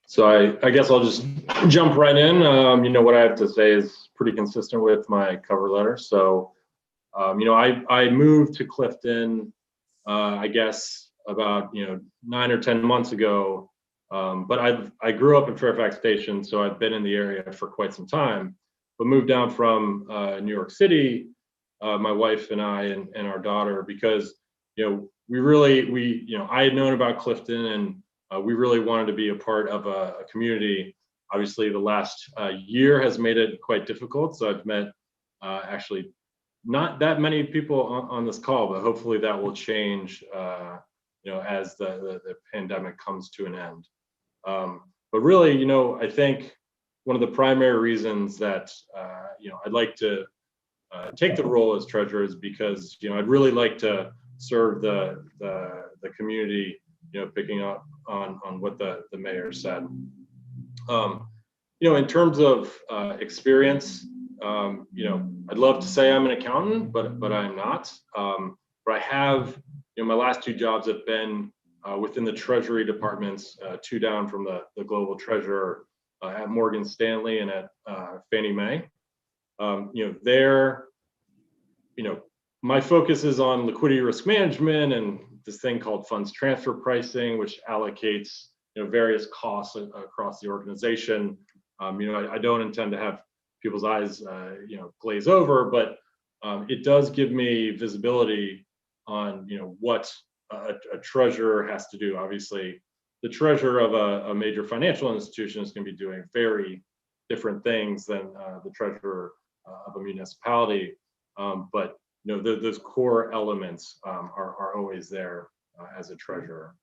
So I guess I'll just jump right in. What I have to say is pretty consistent with my cover letter. So, I moved to Clifton, I guess about, 9 or 10 months ago. But I grew up in Fairfax Station, so I've been in the area for quite some time, but moved down from New York City, my wife and I and our daughter, because, I had known about Clifton, and we really wanted to be a part of a community. Obviously, the last year has made it quite difficult. So I've met actually not that many people on this call, but hopefully that will change, as the pandemic comes to an end. But really, I think one of the primary reasons that, I'd like to take the role as treasurer is because, I'd really like to serve the community, picking up on what the mayor said. In terms of experience, I'd love to say I'm an accountant, but I'm not. But I have, my last 2 jobs have been within the treasury departments, 2 down from the global treasurer at Morgan Stanley and at Fannie Mae. There, my focus is on liquidity risk management and this thing called funds transfer pricing, which allocates, various costs across the organization. I don't intend to have people's eyes, glaze over, but it does give me visibility on, what a treasurer has to do. Obviously, the treasurer of a major financial institution is going to be doing very different things than the treasurer of a municipality. But those core elements are always there as a treasurer.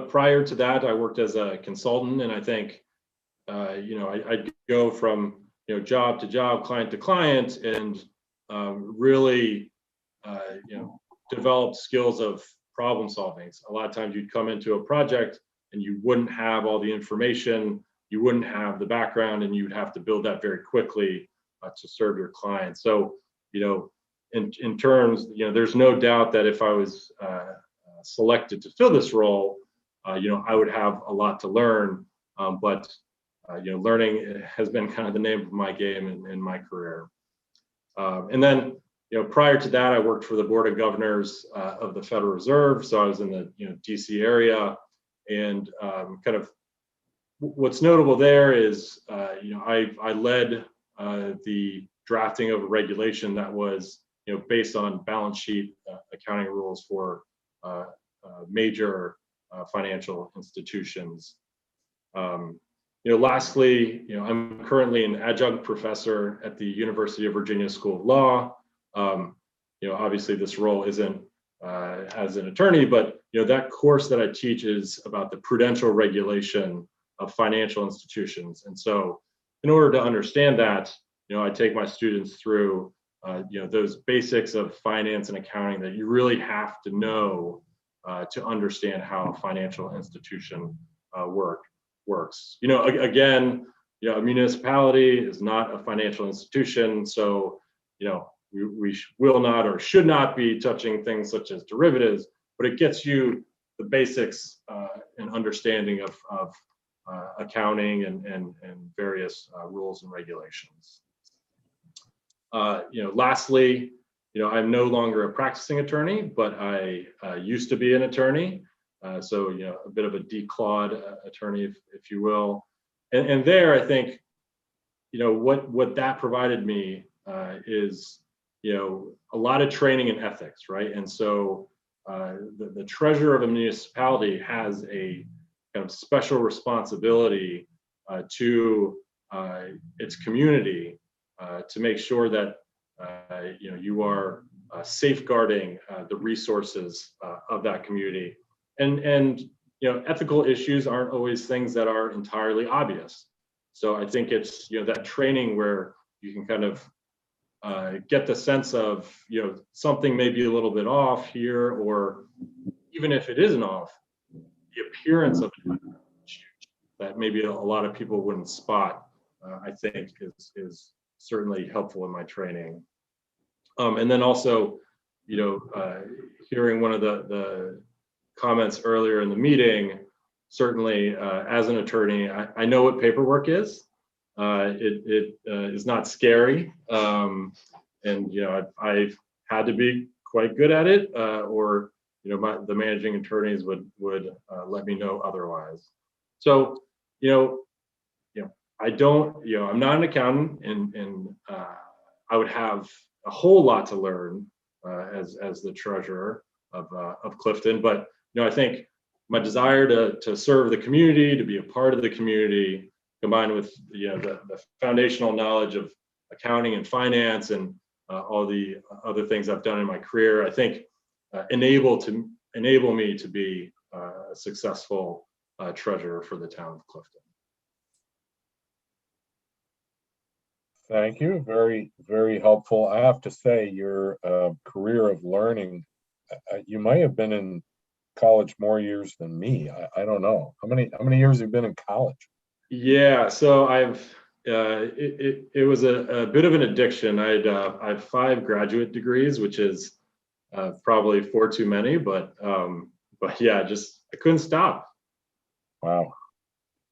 Prior to that, I worked as a consultant, and I think I'd go from job to job, client to client, and really develop skills of problem solving. A lot of times you'd come into a project and you wouldn't have all the information, you wouldn't have the background, and you'd have to build that very quickly to serve your client. So, in terms, there's no doubt that if I was selected to fill this role, I would have a lot to learn. But learning has been kind of the name of my game in my career. And then, prior to that, I worked for the Board of Governors of the Federal Reserve. So I was in the DC area, and kind of what's notable there is I led the drafting of a regulation that was based on balance sheet accounting rules for major financial institutions. Lastly, I'm currently an adjunct professor at the University of Virginia School of Law. Obviously this role isn't as an attorney, but that course that I teach is about the prudential regulation of financial institutions. And so in order to understand that, I take my students through those basics of finance and accounting that you really have to know to understand how a financial institution works. Again, a municipality is not a financial institution, so we will not or should not be touching things such as derivatives, but it gets you the basics and understanding of accounting and various rules and regulations. Lastly, I'm no longer a practicing attorney, but I used to be an attorney. So, a bit of a declawed attorney, if you will. And there, I think, what that provided me is, a lot of training in ethics, right? And so the treasurer of a municipality has a kind of special responsibility to its community to make sure that you are safeguarding the resources of that community. And ethical issues aren't always things that are entirely obvious. So I think it's that training where you can kind of get the sense of something may be a little bit off here, or even if it isn't off, the appearance of it that maybe a lot of people wouldn't spot, I think is certainly helpful in my training. And then also, hearing one of the comments earlier in the meeting, certainly as an attorney, I know what paperwork is. It is not scary. And I've had to be quite good at it, or the managing attorneys would let me know otherwise. So I don't, I'm not an accountant, and I would have a whole lot to learn as the treasurer of Clifton. But I think my desire to serve the community, to be a part of the community, combined with the foundational knowledge of accounting and finance and all the other things I've done in my career, I think enable me to be a successful treasurer for the town of Clifton. Thank you. Very, very helpful. I have to say, your career of learning, you might have been in college more years than me. I don't know. How many years have you been in college? Yeah, so it was a bit of an addiction. I had 5 graduate degrees, which is probably 4 too many, but yeah, I couldn't stop. Wow.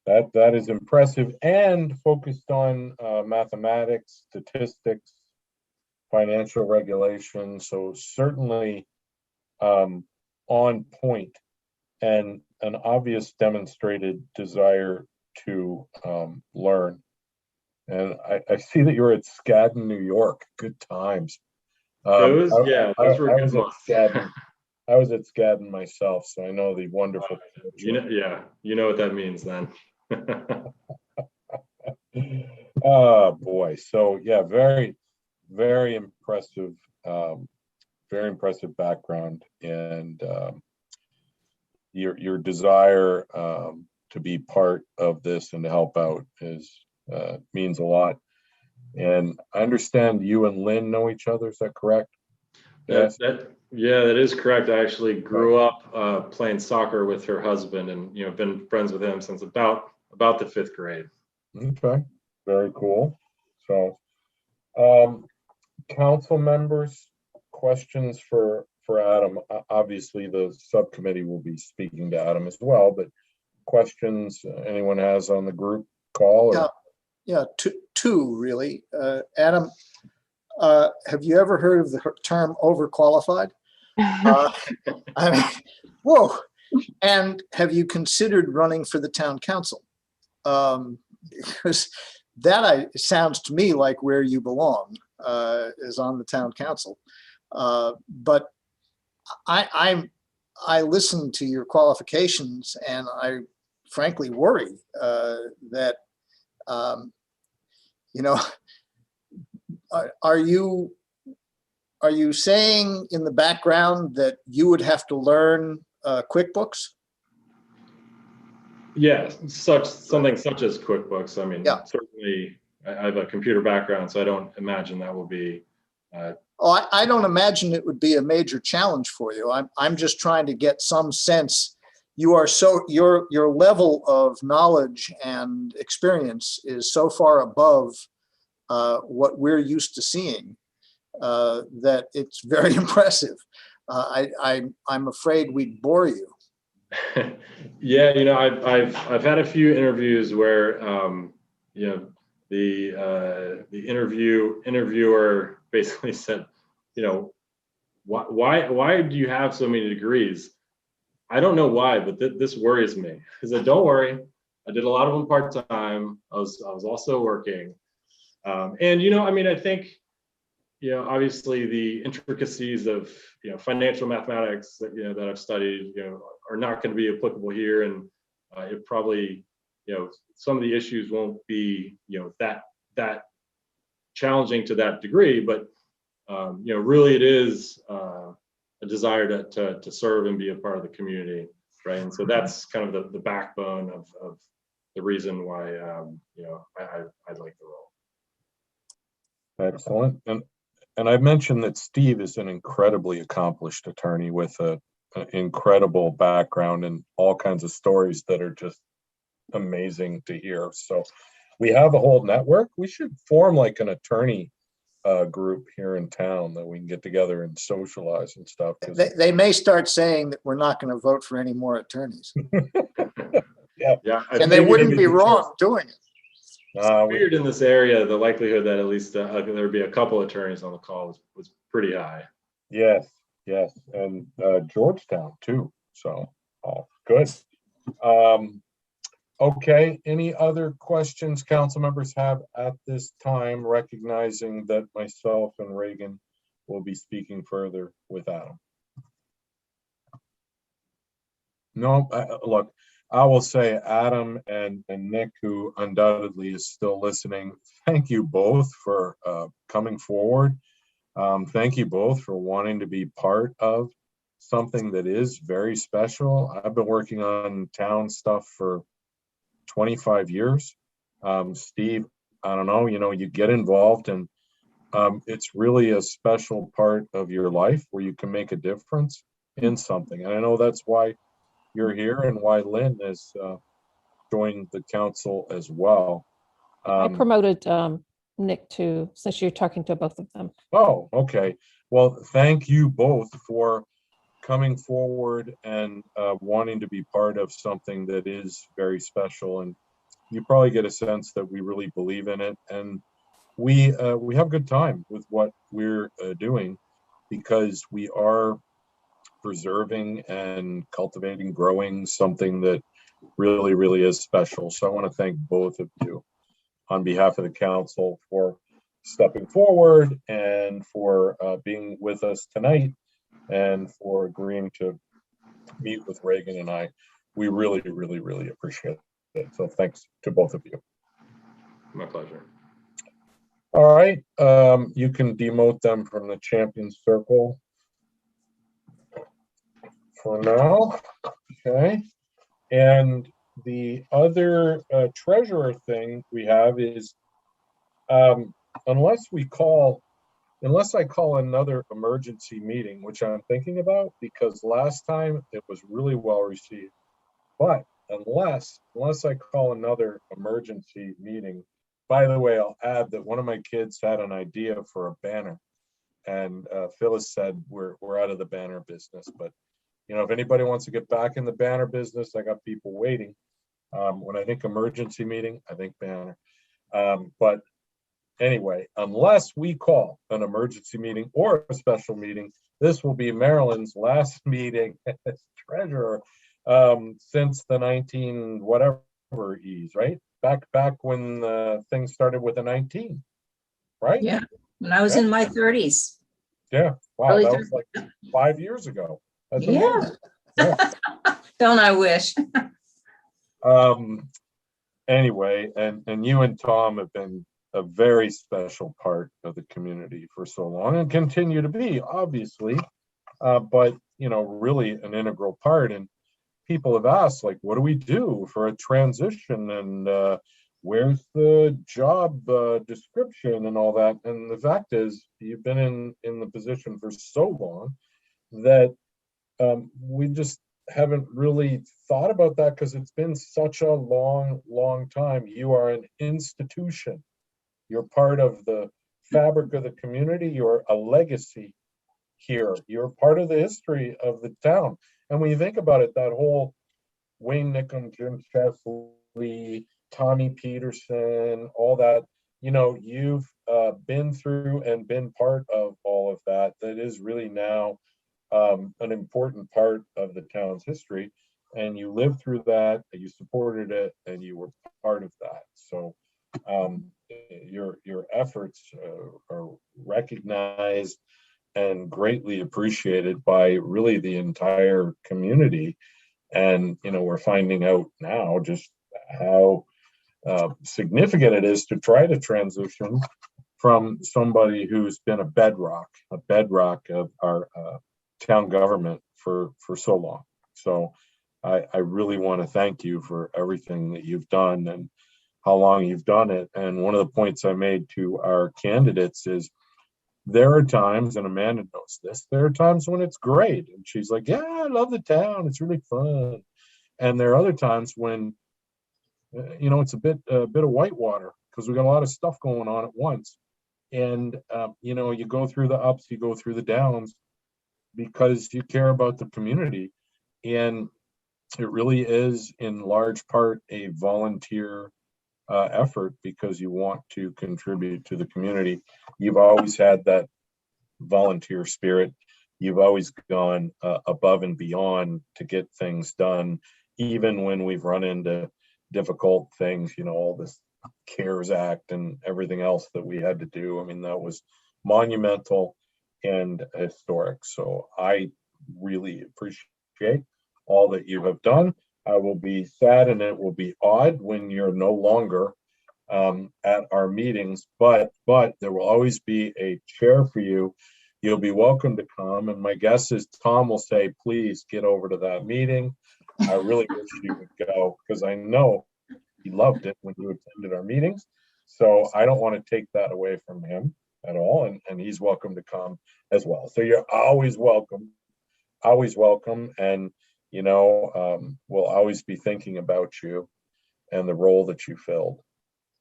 That is impressive, and focused on mathematics, statistics, financial regulation. So certainly on point, and an obvious demonstrated desire to learn. And I see that you're at Skadden, New York. Good times. Those were good months. I was at Skadden myself, so I know the wonderful. You know what that means then. Oh boy. So yeah, very, very impressive, background, and your desire to be part of this and to help out means a lot. And I understand you and Lynn know each other. Is that correct? Yes. That is correct. I actually grew up playing soccer with her husband, and been friends with him since about the 5th grade. Okay, very cool. So, council members, questions for Adam. Obviously, the subcommittee will be speaking to Adam as well, but questions anyone has on the group call? Yeah, two really. Adam, have you ever heard of the term overqualified? I mean, whoa. And have you considered running for the town council? Because that sounds to me like where you belong, is on the town council. But I listen to your qualifications, and I frankly worry that are you saying in the background that you would have to learn QuickBooks? Yeah, something such as QuickBooks. I mean, certainly I have a computer background, so I don't imagine that will be. I don't imagine it would be a major challenge for you. I'm just trying to get some sense. Your level of knowledge and experience is so far above what we're used to seeing that it's very impressive. I'm afraid we'd bore you. Yeah, I've had a few interviews where the interviewer basically said, why do you have so many degrees? I don't know why, but this worries me. I said, don't worry, I did a lot of them part-time. I was also working, and I think obviously the intricacies of financial mathematics that I've studied are not going to be applicable here, and it probably some of the issues won't be that challenging to that degree. But really it is a desire to serve and be a part of the community, right? And so that's kind of the backbone of the reason why I like the role. Excellent. And I mentioned that Steve is an incredibly accomplished attorney with an incredible background and all kinds of stories that are just amazing to hear. So we have a whole network. We should form like an attorney group here in town that we can get together and socialize and stuff. They may start saying that we're not going to vote for any more attorneys. Yeah. And they wouldn't be wrong doing it. I figured in this area, the likelihood that at least there would be a couple attorneys on the call was pretty high. Yes. And Georgetown too. So, good. Okay, any other questions council members have at this time, recognizing that myself and Reagan will be speaking further with Adam? No, look, I will say Adam and Nick, who undoubtedly is still listening, thank you both for coming forward. Thank you both for wanting to be part of something that is very special. I've been working on town stuff for 25 years. Steve, I don't know, you get involved and it's really a special part of your life where you can make a difference in something. And I know that's why you're here and why Lynn has joined the council as well. I promoted Nick too, since you're talking to both of them. Oh, okay. Well, thank you both for coming forward and wanting to be part of something that is very special. And you probably get a sense that we really believe in it. And we have a good time with what we're doing because we are preserving and cultivating, growing something that really, really is special. So I want to thank both of you on behalf of the council for stepping forward and for being with us tonight and for agreeing to meet with Reagan and I. We really, really, really appreciate it. So thanks to both of you. My pleasure. All right, you can demote them from the champion circle for now. Okay, and the other treasurer thing we have is unless I call another emergency meeting, which I'm thinking about because last time it was really well received, but unless I call another emergency meeting. By the way, I'll add that one of my kids had an idea for a banner, and Phyllis said we're out of the banner business. But if anybody wants to get back in the banner business, I got people waiting. When I think emergency meeting, I think banner. But anyway, unless we call an emergency meeting or a special meeting, this will be Marilyn's last meeting as treasurer since the 19 whatever E's, right? Back when things started with a 19, right? Yeah, when I was in my 30s. Yeah, wow, Early that was like 5 years ago. That's Yeah. amazing. Yeah. Don't I wish? Anyway, and you and Tom have been a very special part of the community for so long and continue to be, obviously, but really an integral part. And people have asked, like, what do we do for a transition and where's the job description and all that? And the fact is, you've been in the position for so long that we just haven't really thought about that because it's been such a long time. You are an institution. You're part of the fabric of the community. You're a legacy here. You're part of the history of the town. And when you think about it, that whole Wayne Nickham, Jim Chesley, Tommy Peterson, all that, you've been through and been part of all of that. That is really now an important part of the town's history. And you lived through that, you supported it, and you were part of that. So your efforts are recognized and greatly appreciated by really the entire community. And we're finding out now just how significant it is to try to transition from somebody who's been a bedrock of our town government for so long. So I really want to thank you for everything that you've done and how long you've done it. And one of the points I made to our candidates is there are times, and Amanda knows this, there are times when it's great. And she's like, yeah, I love the town. It's really fun. And there are other times when, it's a bit of whitewater because we got a lot of stuff going on at once. And, you go through the ups, you go through the downs because you care about the community. And it really is in large part a volunteer effort because you want to contribute to the community. You've always had that volunteer spirit. You've always gone above and beyond to get things done, even when we've run into difficult things, all this CARES Act and everything else that we had to do. I mean, that was monumental and historic. So I really appreciate all that you have done. I will be sad and it will be odd when you're no longer at our meetings, but there will always be a chair for you. You'll be welcome to come. And my guess is Tom will say, please get over to that meeting. I really wish you would go because I know he loved it when you attended our meetings. So I don't want to take that away from him at all. And he's welcome to come as well. So you're always welcome. And, we'll always be thinking about you and the role that you filled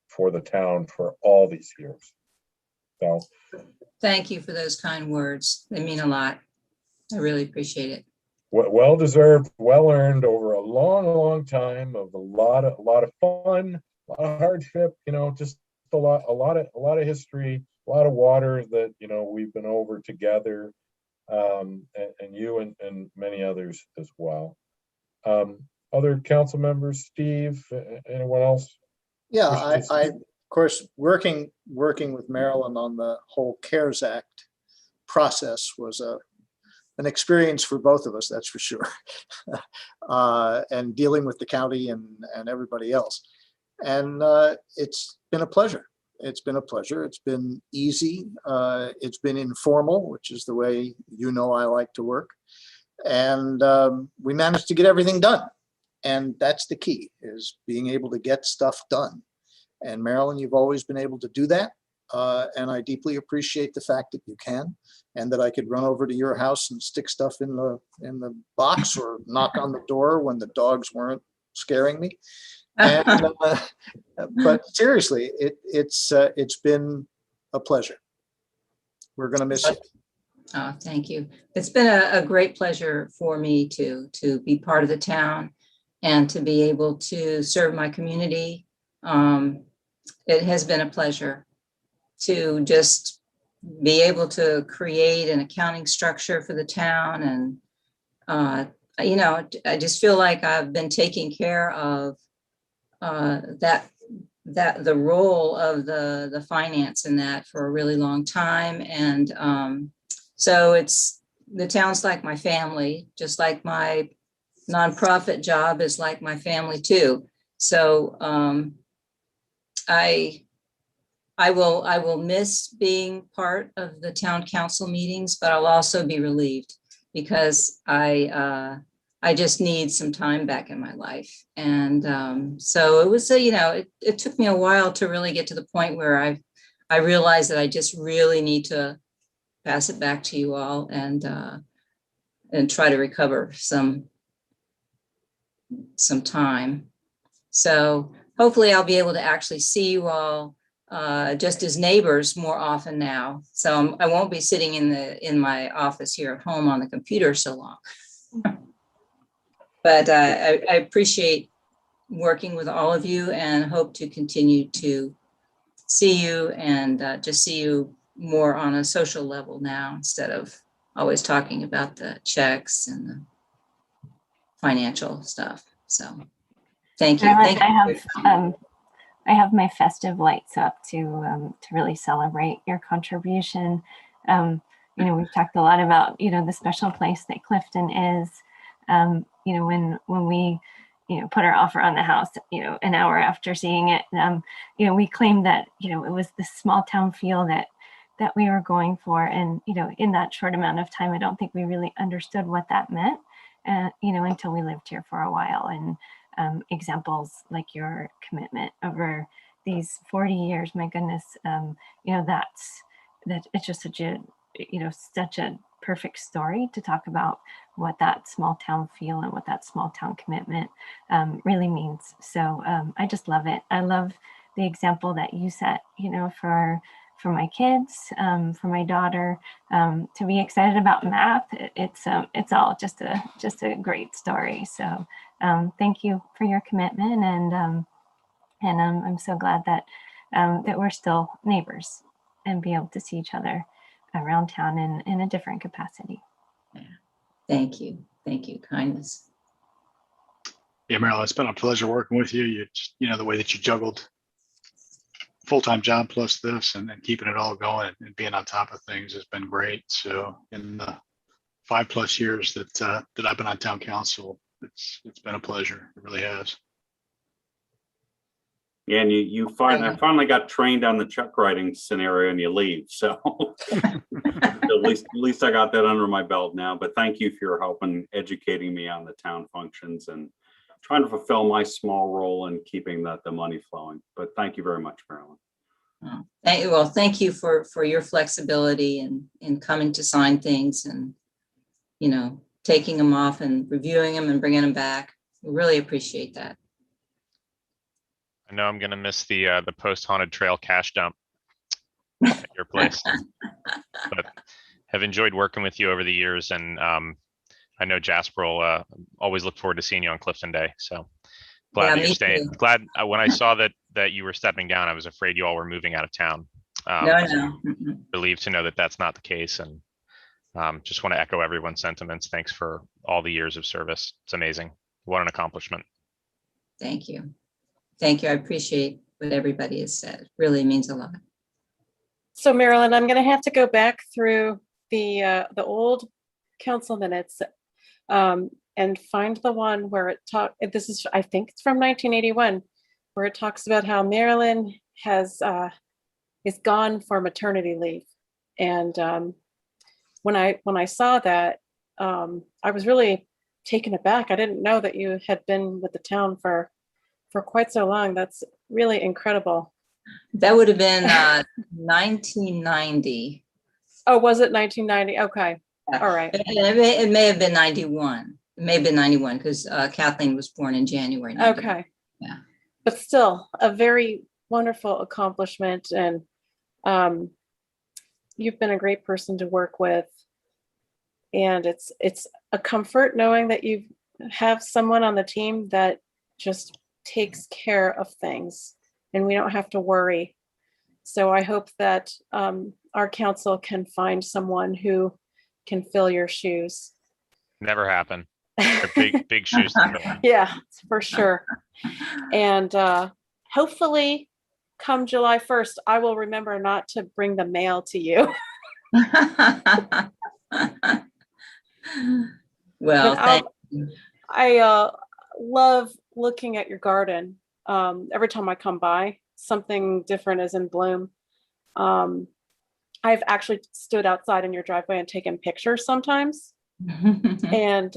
for the town for all these years. So Thank you for those kind words. They mean a lot. I really appreciate it. well deserved, well earned over a long time of a lot of fun, a lot of hardship, just a lot of history, a lot of water that we've been over together, and you and many others as well. Other council members, Steve, anyone else? Yeah, wish to I speak? of course, working with Marilyn on the whole CARES Act process was an experience for both of us, that's for sure. And dealing with the county and everybody else. And it's been a pleasure. It's been a pleasure. It's been easy. It's been informal, which is the way I like to work. And we managed to get everything done. And that's the key, is being able to get stuff done. And Marilyn, you've always been able to do that. And I deeply appreciate the fact that you can, and that I could run over to your house and stick stuff in the box or knock on the door when the dogs weren't scaring me. And, but seriously, it's been a pleasure. We're going to miss you. Oh, thank you. It's been a great pleasure for me to be part of the town and to be able to serve my community. It has been a pleasure to just be able to create an accounting structure for the town. And, I just feel like I've been taking care of that the role of the finance in that for a really long time. And so the town's like my family, just like my nonprofit job is like my family too. So I will miss being part of the town council meetings, but I'll also be relieved because I just need some time back in my life. And so it was it took me a while to really get to the point where I realized that I just really need to pass it back to you all and try to recover some time. So hopefully I'll be able to actually see you all just as neighbors more often now. So I won't be sitting in my office here at home on the computer so long. But I appreciate working with all of you and hope to continue to see you and just see you more on a social level now instead of always talking about the checks and the financial stuff. So thank you. Marilyn, Thank you. I have my festive lights up to really celebrate your contribution. We've talked a lot about the special place that Clifton is. When we put our offer on the house, an hour after seeing it. We claimed that, it was this small town feel that we were going for. And, in that short amount of time, I don't think we really understood what that meant, until we lived here for a while. And examples like your commitment over these 40 years, my goodness, it's just such a perfect story to talk about what that small town feel and what that small town commitment really means. So I just love it. I love the example that you set, for my kids, for my daughter, to be excited about math. It's all just a great story. So thank you for your commitment, and I'm so glad that we're still neighbors and be able to see each other around town in a different capacity. Yeah. Thank you. Thank you. Kindness. Yeah, Marilyn, it's been a pleasure working with you. The way that you juggled full-time job plus this and keeping it all going and being on top of things has been great. So in the 5+ years that I've been on town council, it's been a pleasure. It really has. Yeah, and I finally got trained on the check writing scenario, and you leave. So at least I got that under my belt now. But thank you for your help in educating me on the town functions and trying to fulfill my small role in keeping the money flowing. But thank you very much, Marilyn. Well, thank you for your flexibility in coming to sign things and, taking them off and reviewing them and bringing them back. We really appreciate that. I know I'm gonna miss the post-haunted trail cash dump at your place, but have enjoyed working with you over the years, and I know Jasper will always look forward to seeing you on Clifton Day. So glad that you're staying. Glad when I saw that you were stepping down, I was afraid you all were moving out of town. No. Relieved to know that that's not the case, and just want to echo everyone's sentiments. Thanks for all the years of service. It's amazing. What an accomplishment. Thank you. Thank you. I appreciate what everybody has said. It really means a lot. So Marilyn, I'm going to have to go back through the old council minutes and find the one where it this is, I think it's from 1981, where it talks about how Marilyn is gone for maternity leave. And when I saw that, I was really taken aback. I didn't know that you had been with the town for quite so long. That's really incredible. That would have been 1990. Oh, was it 1990? Okay. All right. It may have been 91. It may have been 91 because Kathleen was born in January. 91. Okay. Yeah. But still a very wonderful accomplishment. And you've been a great person to work with. And it's a comfort knowing that you have someone on the team that just takes care of things and we don't have to worry. So I hope that our council can find someone who can fill your shoes. Never happen. They're big shoes to fill. Yeah, for sure. And hopefully come July 1st, I will remember not to bring the mail to you. Well, thank you. I love looking at your garden. Every time I come by, something different is in bloom. I've actually stood outside in your driveway and taken pictures sometimes. And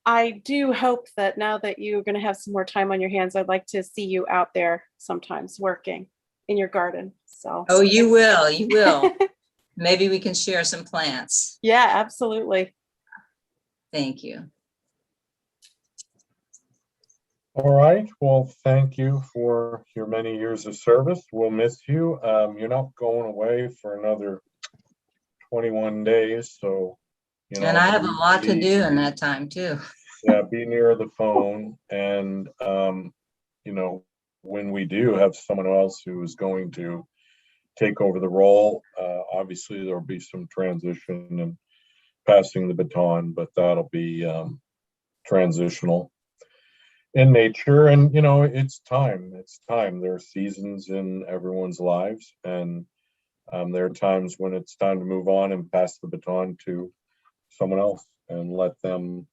I do hope that now that you're going to have some more time on your hands, I'd like to see you out there sometimes working in your garden. So. Oh, you will. You will. Maybe we can share some plants. Yeah, absolutely. Thank you. All right. Well, thank you for your many years of service. We'll miss you. You're not going away for another 21 days. So, and I have a lot to do in that time too. Yeah, be near the phone. And, when we do have someone else who is going to take over the role, obviously there'll be some transition and passing the baton, but that'll be transitional in nature. And it's time. There are seasons in everyone's lives, and there are times when it's time to move on and pass the baton to someone else and let them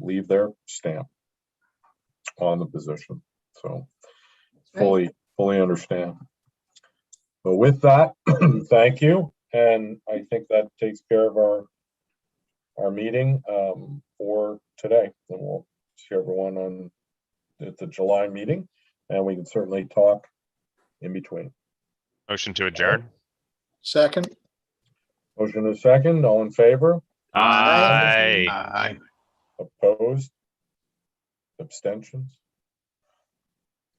leave their stamp. on the position. So Right. fully understand. But with that, thank you. And I think that takes care of our meeting for today. And we'll see everyone at the July meeting, and we can certainly talk in between. Motion to adjourn. Second, Motion is second. All in favor? Aye. Aye. Opposed? Abstentions?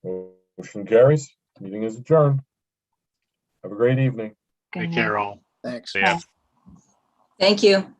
Motion carries. Meeting is adjourned. Have a great evening. Good Take night. care all. thanks. See ya. Bye. Thank you.